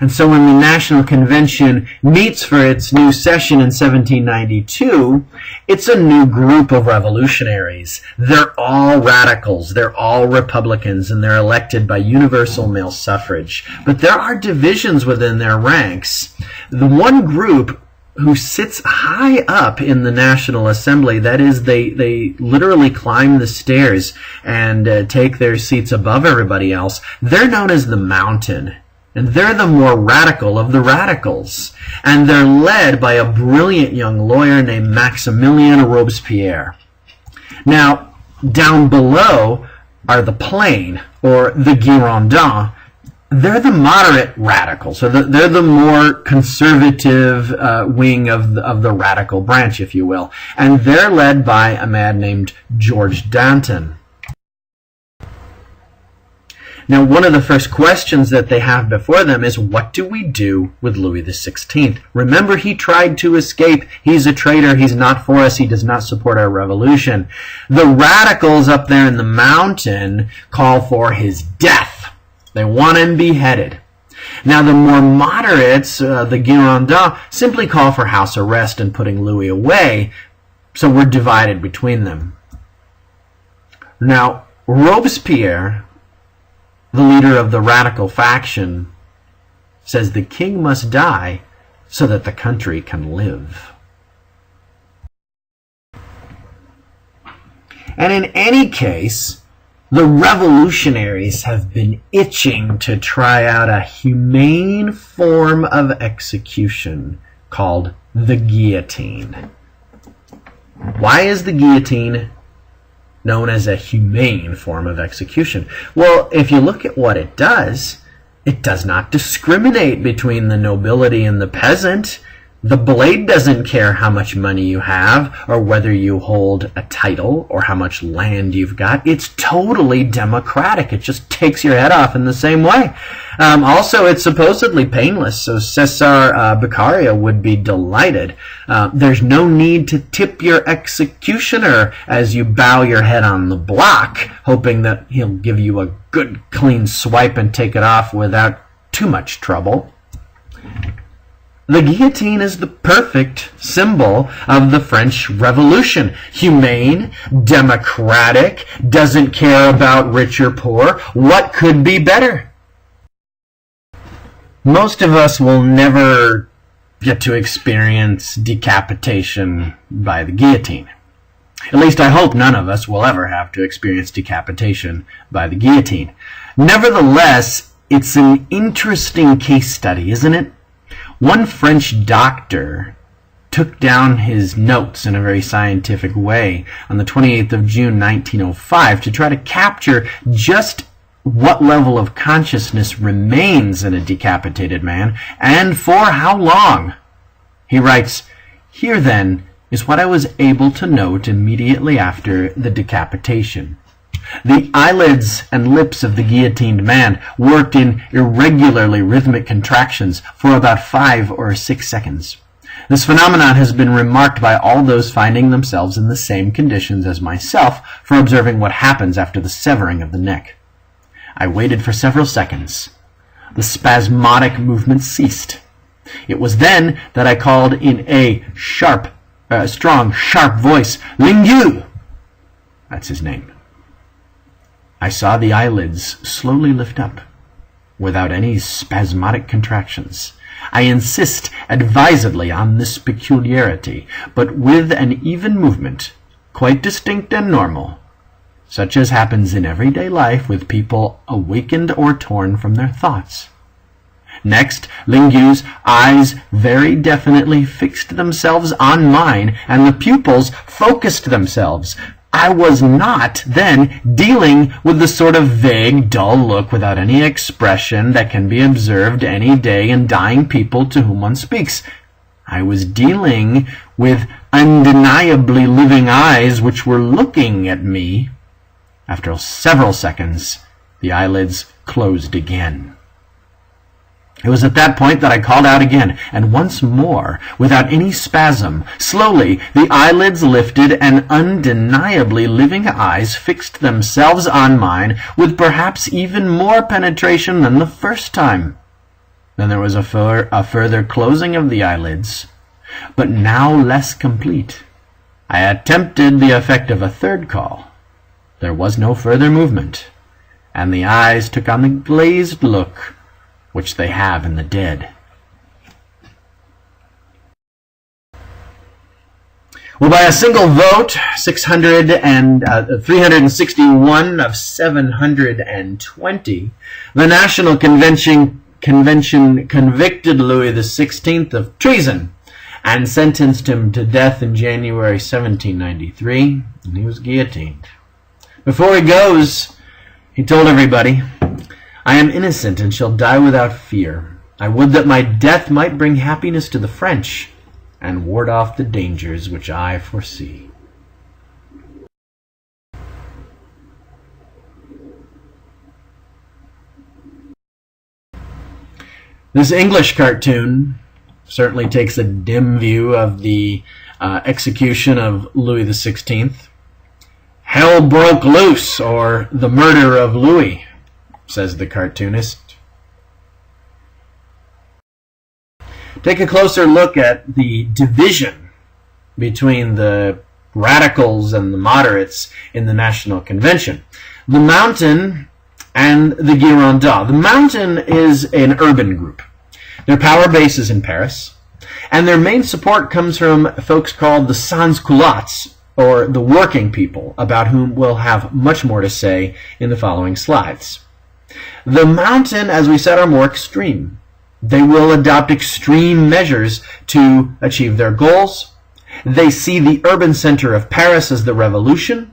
[SPEAKER 1] And so when the National Convention meets for its new session in 1792, it's a new group of revolutionaries. They're all radicals, they're all Republicans, and they're elected by universal male suffrage. But there are divisions within their ranks. The one group who sits high up in the National Assembly, that is, they literally climb the stairs and take their seats above everybody else, they're known as the Mountain. And they're the more radical of the radicals. And they're led by a brilliant young lawyer named Maximilien Robespierre. Now, down below are the Plain, or the Girondins. They're the moderate radicals. So they're the more conservative wing of the radical branch, if you will. And they're led by a man named George Danton. Now, one of the first questions that they have before them is, what do we do with Louis XVI? Remember, he tried to escape. He's a traitor. He's not for us. He does not support our revolution. The radicals up there in the Mountain call for his death. They want him beheaded. Now, the more moderates, the Girondins, simply call for house arrest and putting Louis away. So we're divided between them. Now, Robespierre, the leader of the radical faction, says the king must die so that the country can live. And in any case, the revolutionaries have been itching to try out a humane form of execution called the guillotine. Why is the guillotine known as a humane form of execution? Well, if you look at what it does not discriminate between the nobility and the peasant. The blade doesn't care how much money you have or whether you hold a title or how much land you've got. It's totally democratic. It just takes your head off in the same way. Also, it's supposedly painless, so Cesar Beccaria would be delighted. There's no need to tip your executioner as you bow your head on the block, hoping that he'll give you a good, clean swipe and take it off without too much trouble. The guillotine is the perfect symbol of the French Revolution. Humane, democratic, doesn't care about rich or poor. What could be better? Most of us will never get to experience decapitation by the guillotine. At least I hope none of us will ever have to experience decapitation by the guillotine. Nevertheless, it's an interesting case study, isn't it? One French doctor took down his notes in a very scientific way on the 28th of June, 1905, to try to capture just what level of consciousness remains in a decapitated man, and for how long. He writes, "Here, then, is what I was able to note immediately after the decapitation. The eyelids and lips of the guillotined man worked in irregularly rhythmic contractions for about 5 or 6 seconds. This phenomenon has been remarked by all those finding themselves in the same conditions as myself for observing what happens after the severing of the neck. I waited for several seconds. The spasmodic movement ceased. It was then that I called in a strong, sharp voice, 'Lingu!' That's his name. I saw the eyelids slowly lift up, without any spasmodic contractions. I insist advisedly on this peculiarity, but with an even movement, quite distinct and normal, such as happens in everyday life with people awakened or torn from their thoughts. Next, Lingu's eyes very definitely fixed themselves on mine, and the pupils focused themselves. I was not, then, dealing with the sort of vague, dull look without any expression that can be observed any day in dying people to whom one speaks. I was dealing with undeniably living eyes which were looking at me. After several seconds, the eyelids closed again. It was at that point that I called out again, and once more, without any spasm, slowly the eyelids lifted and undeniably living eyes fixed themselves on mine with perhaps even more penetration than the first time. Then there was a further closing of the eyelids, but now less complete. I attempted the effect of a third call. There was no further movement, and the eyes took on the glazed look which they have in the dead. Well, by a single vote, 361 of 720, the National Convention convicted Louis XVI of treason and sentenced him to death in January 1793, and he was guillotined. Before he goes, he told everybody, "I am innocent and shall die without fear. I would that my death might bring happiness to the French and ward off the dangers which I foresee." This English cartoon certainly takes a dim view of the execution of Louis XVI. "Hell broke loose," or "the murder of Louis," says the cartoonist. Take a closer look at the division between the radicals and the moderates in the National Convention. The Mountain and the Girondins. The Mountain is an urban group. Their power base is in Paris, and their main support comes from folks called the sans-culottes, or the working people, about whom we'll have much more to say in the following slides. The Mountain, as we said, are more extreme. They will adopt extreme measures to achieve their goals. They see the urban center of Paris as the revolution,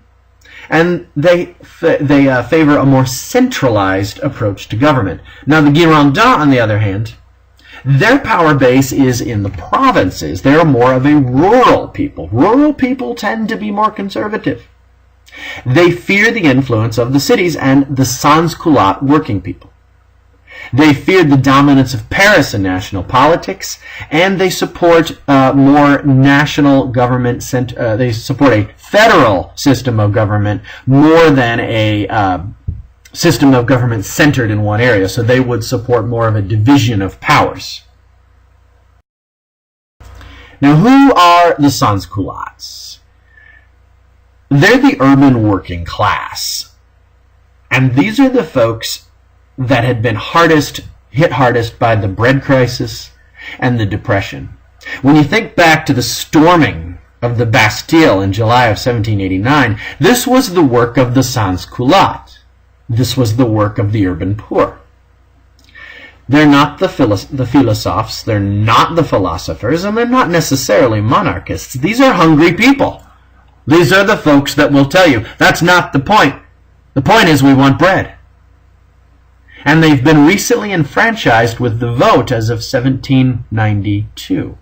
[SPEAKER 1] and they favor a more centralized approach to government. Now, the Girondins, on the other hand, Their power base is in the provinces. They're more of a rural people. Rural people tend to be more conservative. They fear the influence of the cities and the sans-culotte working people. They feared the dominance of Paris in national politics, and they support more national government. They support a federal system of government more than a system of government centered in one area. So they would support more of a division of powers. Now, who are the sans-culottes? They're the urban working class, and these are the folks that had been hit hardest by the bread crisis and the Depression. When you think back to the storming of the Bastille in July of 1789, this was the work of the sans-culottes. This was the work of the urban poor. They're not the philosophes, they're not the philosophers, and they're not necessarily monarchists. These are hungry people. These are the folks that will tell you, that's not the point. The point is we want bread. And they've been recently enfranchised with the vote as of 1792.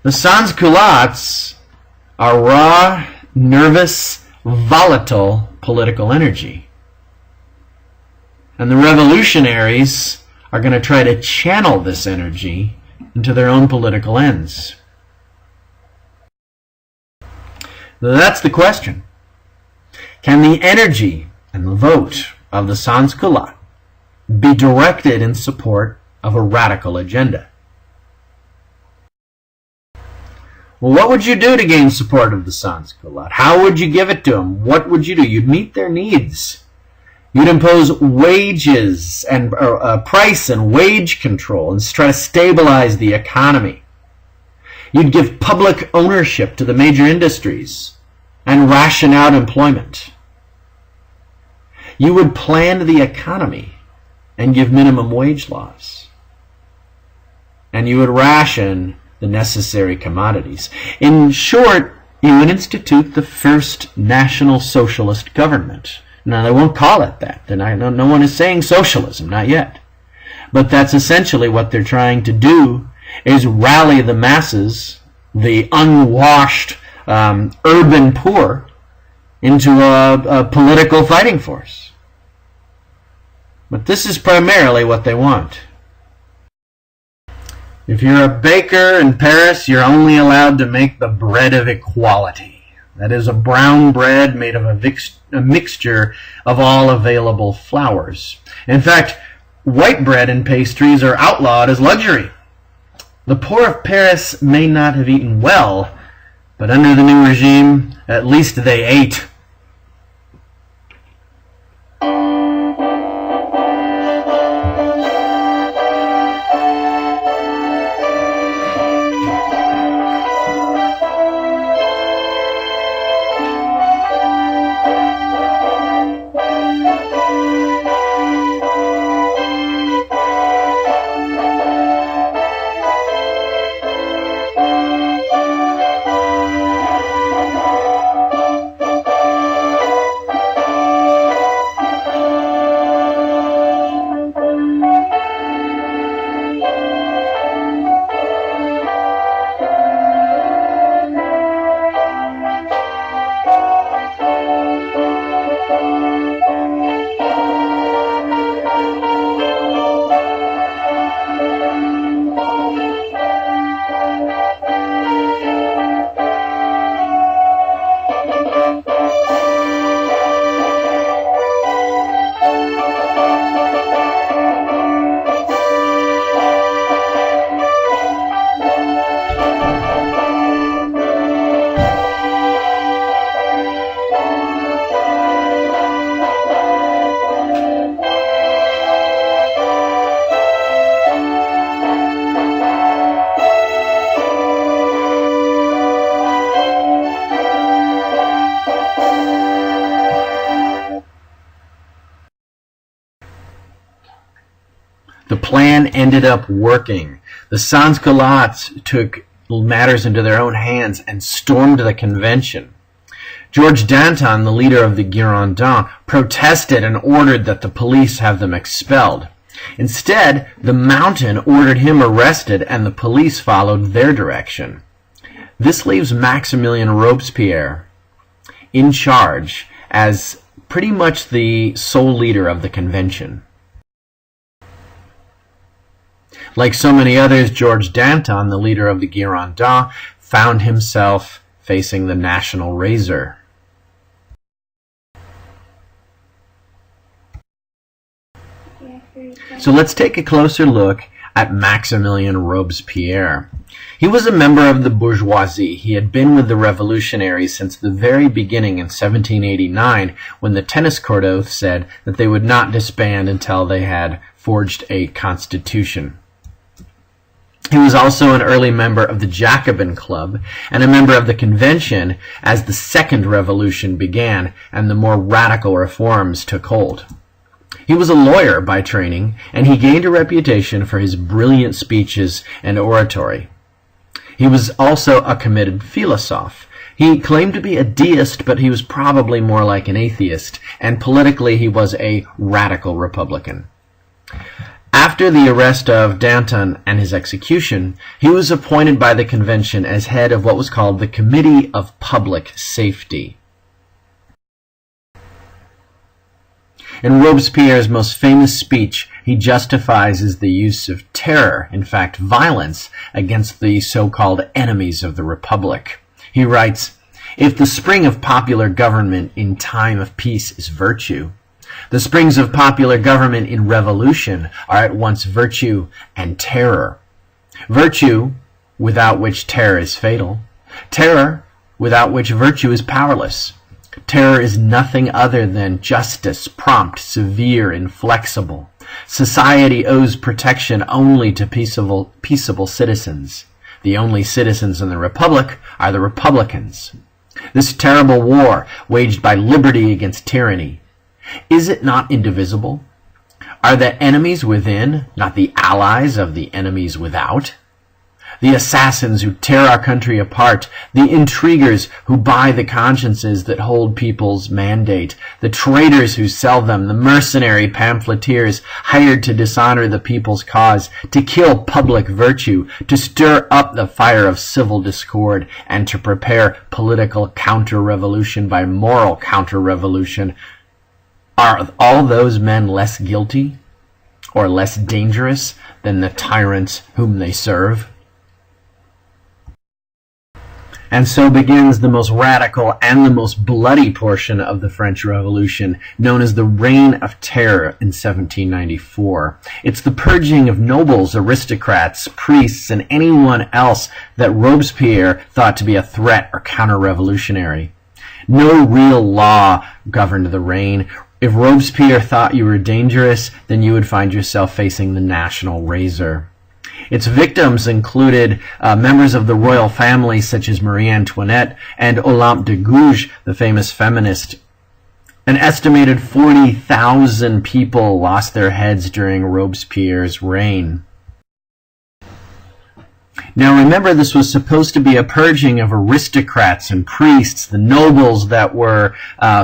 [SPEAKER 1] The sans-culottes are raw, nervous, volatile political energy. And the revolutionaries are going to try to channel this energy into their own political ends. That's the question. Can the energy and the vote of the sans-culottes be directed in support of a radical agenda? Well, what would you do to gain support of the sans-culottes? How would you give it to them? What would you do? You'd meet their needs. You'd impose wages and price and wage control and try to stabilize the economy. You'd give public ownership to the major industries and ration out employment. You would plan the economy and give minimum wage laws. And you would ration the necessary commodities. In short, you would institute the first national socialist government. Now, they won't call it that. No one is saying socialism, not yet. But that's essentially what they're trying to do, is rally the masses, the unwashed urban poor, into a political fighting force. But this is primarily what they want. If you're a baker in Paris, you're only allowed to make the bread of equality. That is a brown bread made of a mixture of all available flours. In fact, white bread and pastries are outlawed as luxury. The poor of Paris may not have eaten well, but under the new regime, at least they ate. The plan ended up working. The sans-culottes took matters into their own hands and stormed the convention. Georges Danton, the leader of the Girondins, protested and ordered that the police have them expelled. Instead, the Mountain ordered him arrested and the police followed their direction. This leaves Maximilien Robespierre in charge as pretty much the sole leader of the convention. Like so many others, Georges Danton, the leader of the Girondins, found himself facing the national razor. So let's take a closer look at Maximilien Robespierre. He was a member of the bourgeoisie. He had been with the revolutionaries since the very beginning in 1789, when the tennis court oath said that they would not disband until they had forged a constitution. He was also an early member of the Jacobin Club and a member of the convention as the Second Revolution began and the more radical reforms took hold. He was a lawyer by training, and he gained a reputation for his brilliant speeches and oratory. He was also a committed philosophe. He claimed to be a deist, but he was probably more like an atheist, and politically he was a radical Republican. After the arrest of Danton and his execution, he was appointed by the convention as head of what was called the Committee of Public Safety. In Robespierre's most famous speech, he justifies the use of terror, in fact violence, against the so-called enemies of the Republic. He writes, "If the spring of popular government in time of peace is virtue, the springs of popular government in revolution are at once virtue and terror. Virtue, without which terror is fatal. Terror, without which virtue is powerless. Terror is nothing other than justice, prompt, severe, inflexible. Society owes protection only to peaceable citizens. The only citizens in the Republic are the Republicans. This terrible war, waged by liberty against tyranny, is it not indivisible? Are the enemies within not the allies of the enemies without? The assassins who tear our country apart, the intriguers who buy the consciences that hold people's mandate, the traitors who sell them, the mercenary pamphleteers hired to dishonor the people's cause, to kill public virtue, to stir up the fire of civil discord, and to prepare political counter-revolution by moral counter-revolution, are all those men less guilty or less dangerous than the tyrants whom they serve?" And so begins the most radical and the most bloody portion of the French Revolution, known as the Reign of Terror in 1794. It's the purging of nobles, aristocrats, priests, and anyone else that Robespierre thought to be a threat or counter-revolutionary. No real law governed the reign. If Robespierre thought you were dangerous, then you would find yourself facing the national razor. Its victims included members of the royal family such as Marie Antoinette and Olympe de Gouges, the famous feminist. An estimated 40,000 people lost their heads during Robespierre's reign. Now remember, this was supposed to be a purging of aristocrats and priests, the nobles that were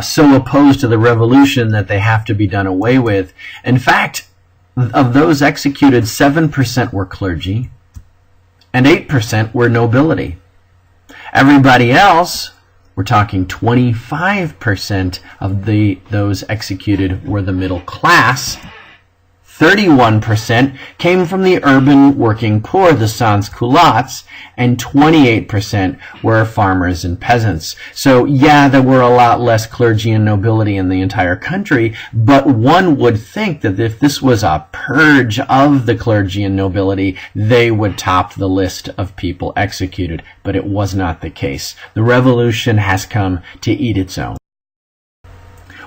[SPEAKER 1] so opposed to the revolution that they have to be done away with. In fact, of those executed, 7% were clergy and 8% were nobility. Everybody else, we're talking 25% of those executed were the middle class. 31% came from the urban working poor, the sans-culottes, and 28% were farmers and peasants. So yeah, there were a lot less clergy and nobility in the entire country, but one would think that if this was a purge of the clergy and nobility, they would top the list of people executed, but it was not the case. The revolution has come to eat its own.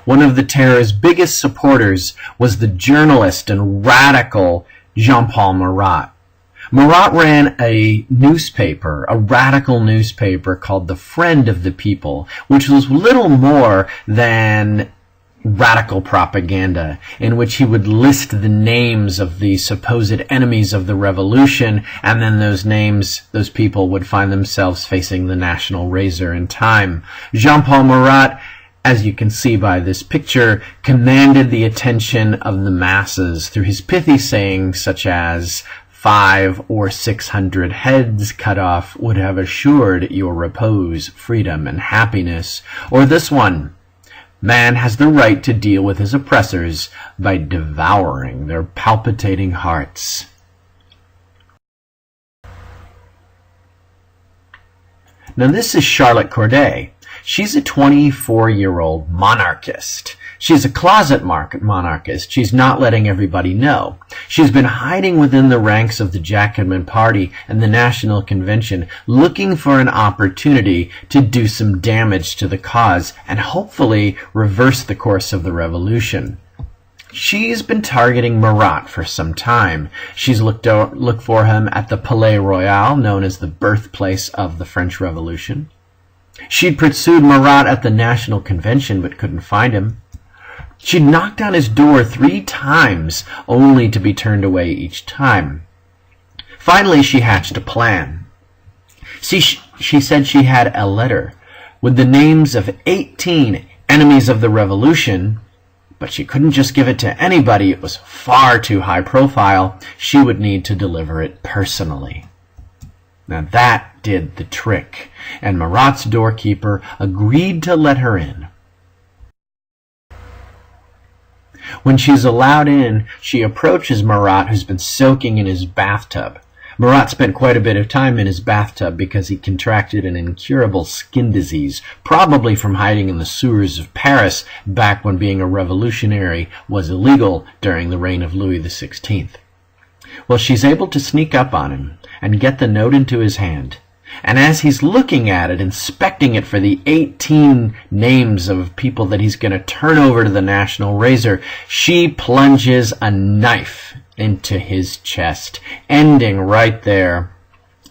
[SPEAKER 1] One of the terror's biggest supporters was the journalist and radical Jean-Paul Marat. Marat ran a newspaper, a radical newspaper called The Friend of the People, which was little more than radical propaganda, in which he would list the names of the supposed enemies of the revolution, and then those people would find themselves facing the national razor in time. Jean-Paul Marat as you can see by this picture, commanded the attention of the masses through his pithy sayings such as, 500 or 600 heads cut off would have assured your repose, freedom, and happiness. Or this one, man has the right to deal with his oppressors by devouring their palpitating hearts. Now this is Charlotte Corday. She's a 24-year-old monarchist. She's a closet monarchist. She's not letting everybody know. She's been hiding within the ranks of the Jacobin Party and the National Convention, looking for an opportunity to do some damage to the cause and hopefully reverse the course of the revolution. She's been targeting Marat for some time. She's looked for him at the Palais Royal, known as the birthplace of the French Revolution. She'd pursued Marat at the National Convention but couldn't find him. She'd knocked on his door 3 times, only to be turned away each time. Finally, she hatched a plan. See, she said she had a letter with the names of 18 enemies of the revolution, but she couldn't just give it to anybody. It was far too high profile. She would need to deliver it personally. Now that did the trick, and Marat's doorkeeper agreed to let her in. When she's allowed in, she approaches Marat, who's been soaking in his bathtub. Marat spent quite a bit of time in his bathtub because he contracted an incurable skin disease, probably from hiding in the sewers of Paris back when being a revolutionary was illegal during the reign of Louis XVI. Well, she's able to sneak up on him and get the note into his hand. And as he's looking at it, inspecting it for the 18 names of people that he's going to turn over to the National Razor, she plunges a knife into his chest, ending right there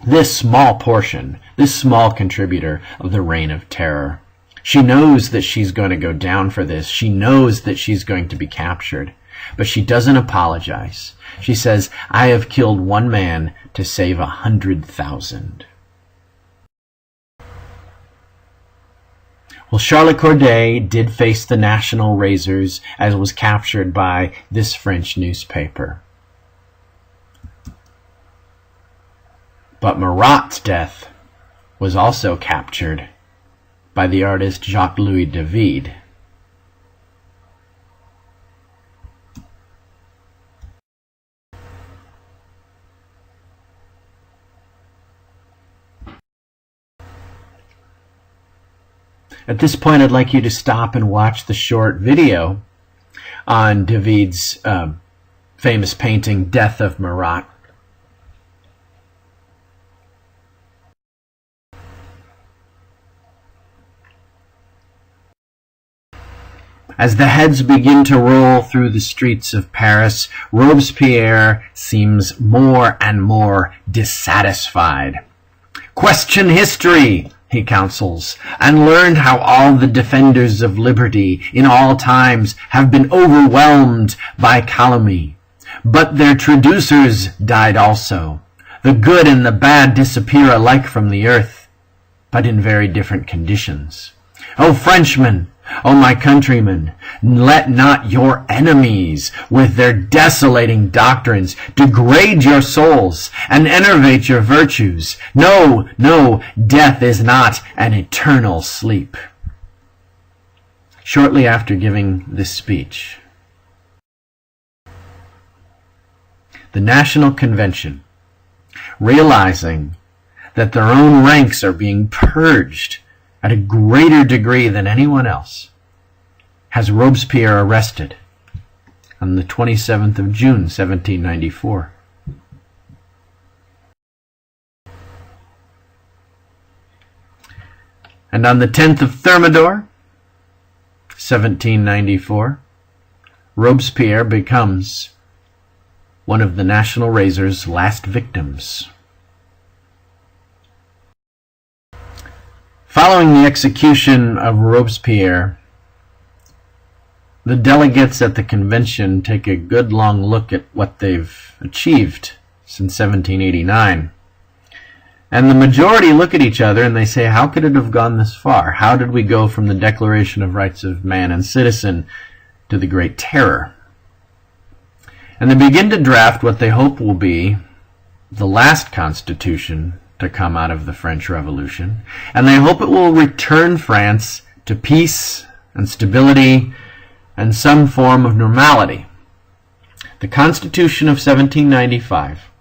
[SPEAKER 1] this small portion, this small contributor of the Reign of Terror. She knows that she's going to go down for this. She knows that she's going to be captured. But she doesn't apologize. She says, I have killed one man to save 100,000. Well, Charlotte Corday did face the National Razors, as was captured by this French newspaper. But Marat's death was also captured by the artist Jacques-Louis David. At this point, I'd like you to stop and watch the short video on David's famous painting, Death of Marat. As the heads begin to roll through the streets of Paris, Robespierre seems more and more dissatisfied. Question history, he counsels, and learn how all the defenders of liberty in all times have been overwhelmed by calumny. But their traducers died also. The good and the bad disappear alike from the earth, but in very different conditions. O Frenchmen, O my countrymen, let not your enemies, with their desolating doctrines, degrade your souls and enervate your virtues. No, no, death is not an eternal sleep. Shortly after giving this speech, the National Convention, realizing that their own ranks are being purged at a greater degree than anyone else, has Robespierre arrested on the 27th of June, 1794. And on the 10th of Thermidor, 1794, Robespierre becomes one of the National Razor's last victims. Following the execution of Robespierre, the delegates at the convention take a good long look at what they've achieved since 1789. And the majority look at each other and they say, how could it have gone this far? How did we go from the Declaration of Rights of Man and Citizen to the Great Terror? And they begin to draft what they hope will be the last constitution to come out of the French Revolution. And they hope it will return France to peace and stability and some form of normality. The Constitution of 1795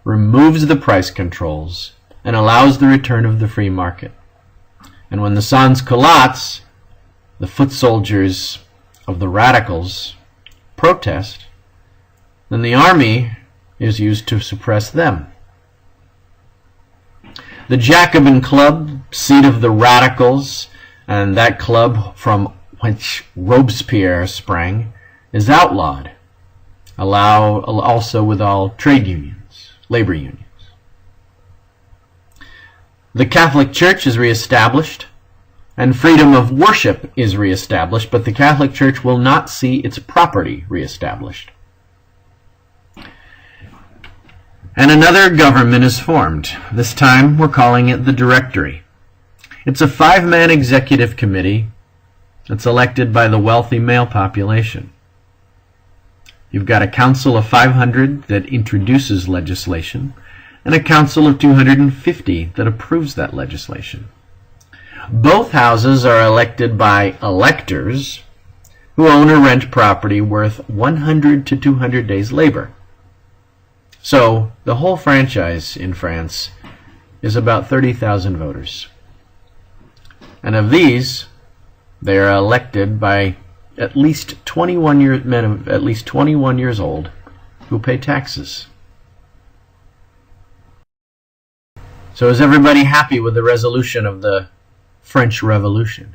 [SPEAKER 1] removes the price controls and allows the return of the free market. And when the sans-culottes, the foot soldiers of the radicals, protest, then the army is used to suppress them. The Jacobin Club, seat of the radicals, and that club from which Robespierre sprang, is outlawed, also with all trade unions, labor unions. The Catholic Church is reestablished, and freedom of worship is reestablished, but the Catholic Church will not see its property reestablished. And another government is formed. This time we're calling it the Directory. It's a 5-man executive committee that's elected by the wealthy male population. You've got a council of 500 that introduces legislation, and a council of 250 that approves that legislation. Both houses are elected by electors who own or rent property worth 100 to 200 days' labor. So the whole franchise in France is about 30,000 voters. And of these, they are elected by at least 21 men of at least 21 years old who pay taxes. So is everybody happy with the resolution of the French Revolution?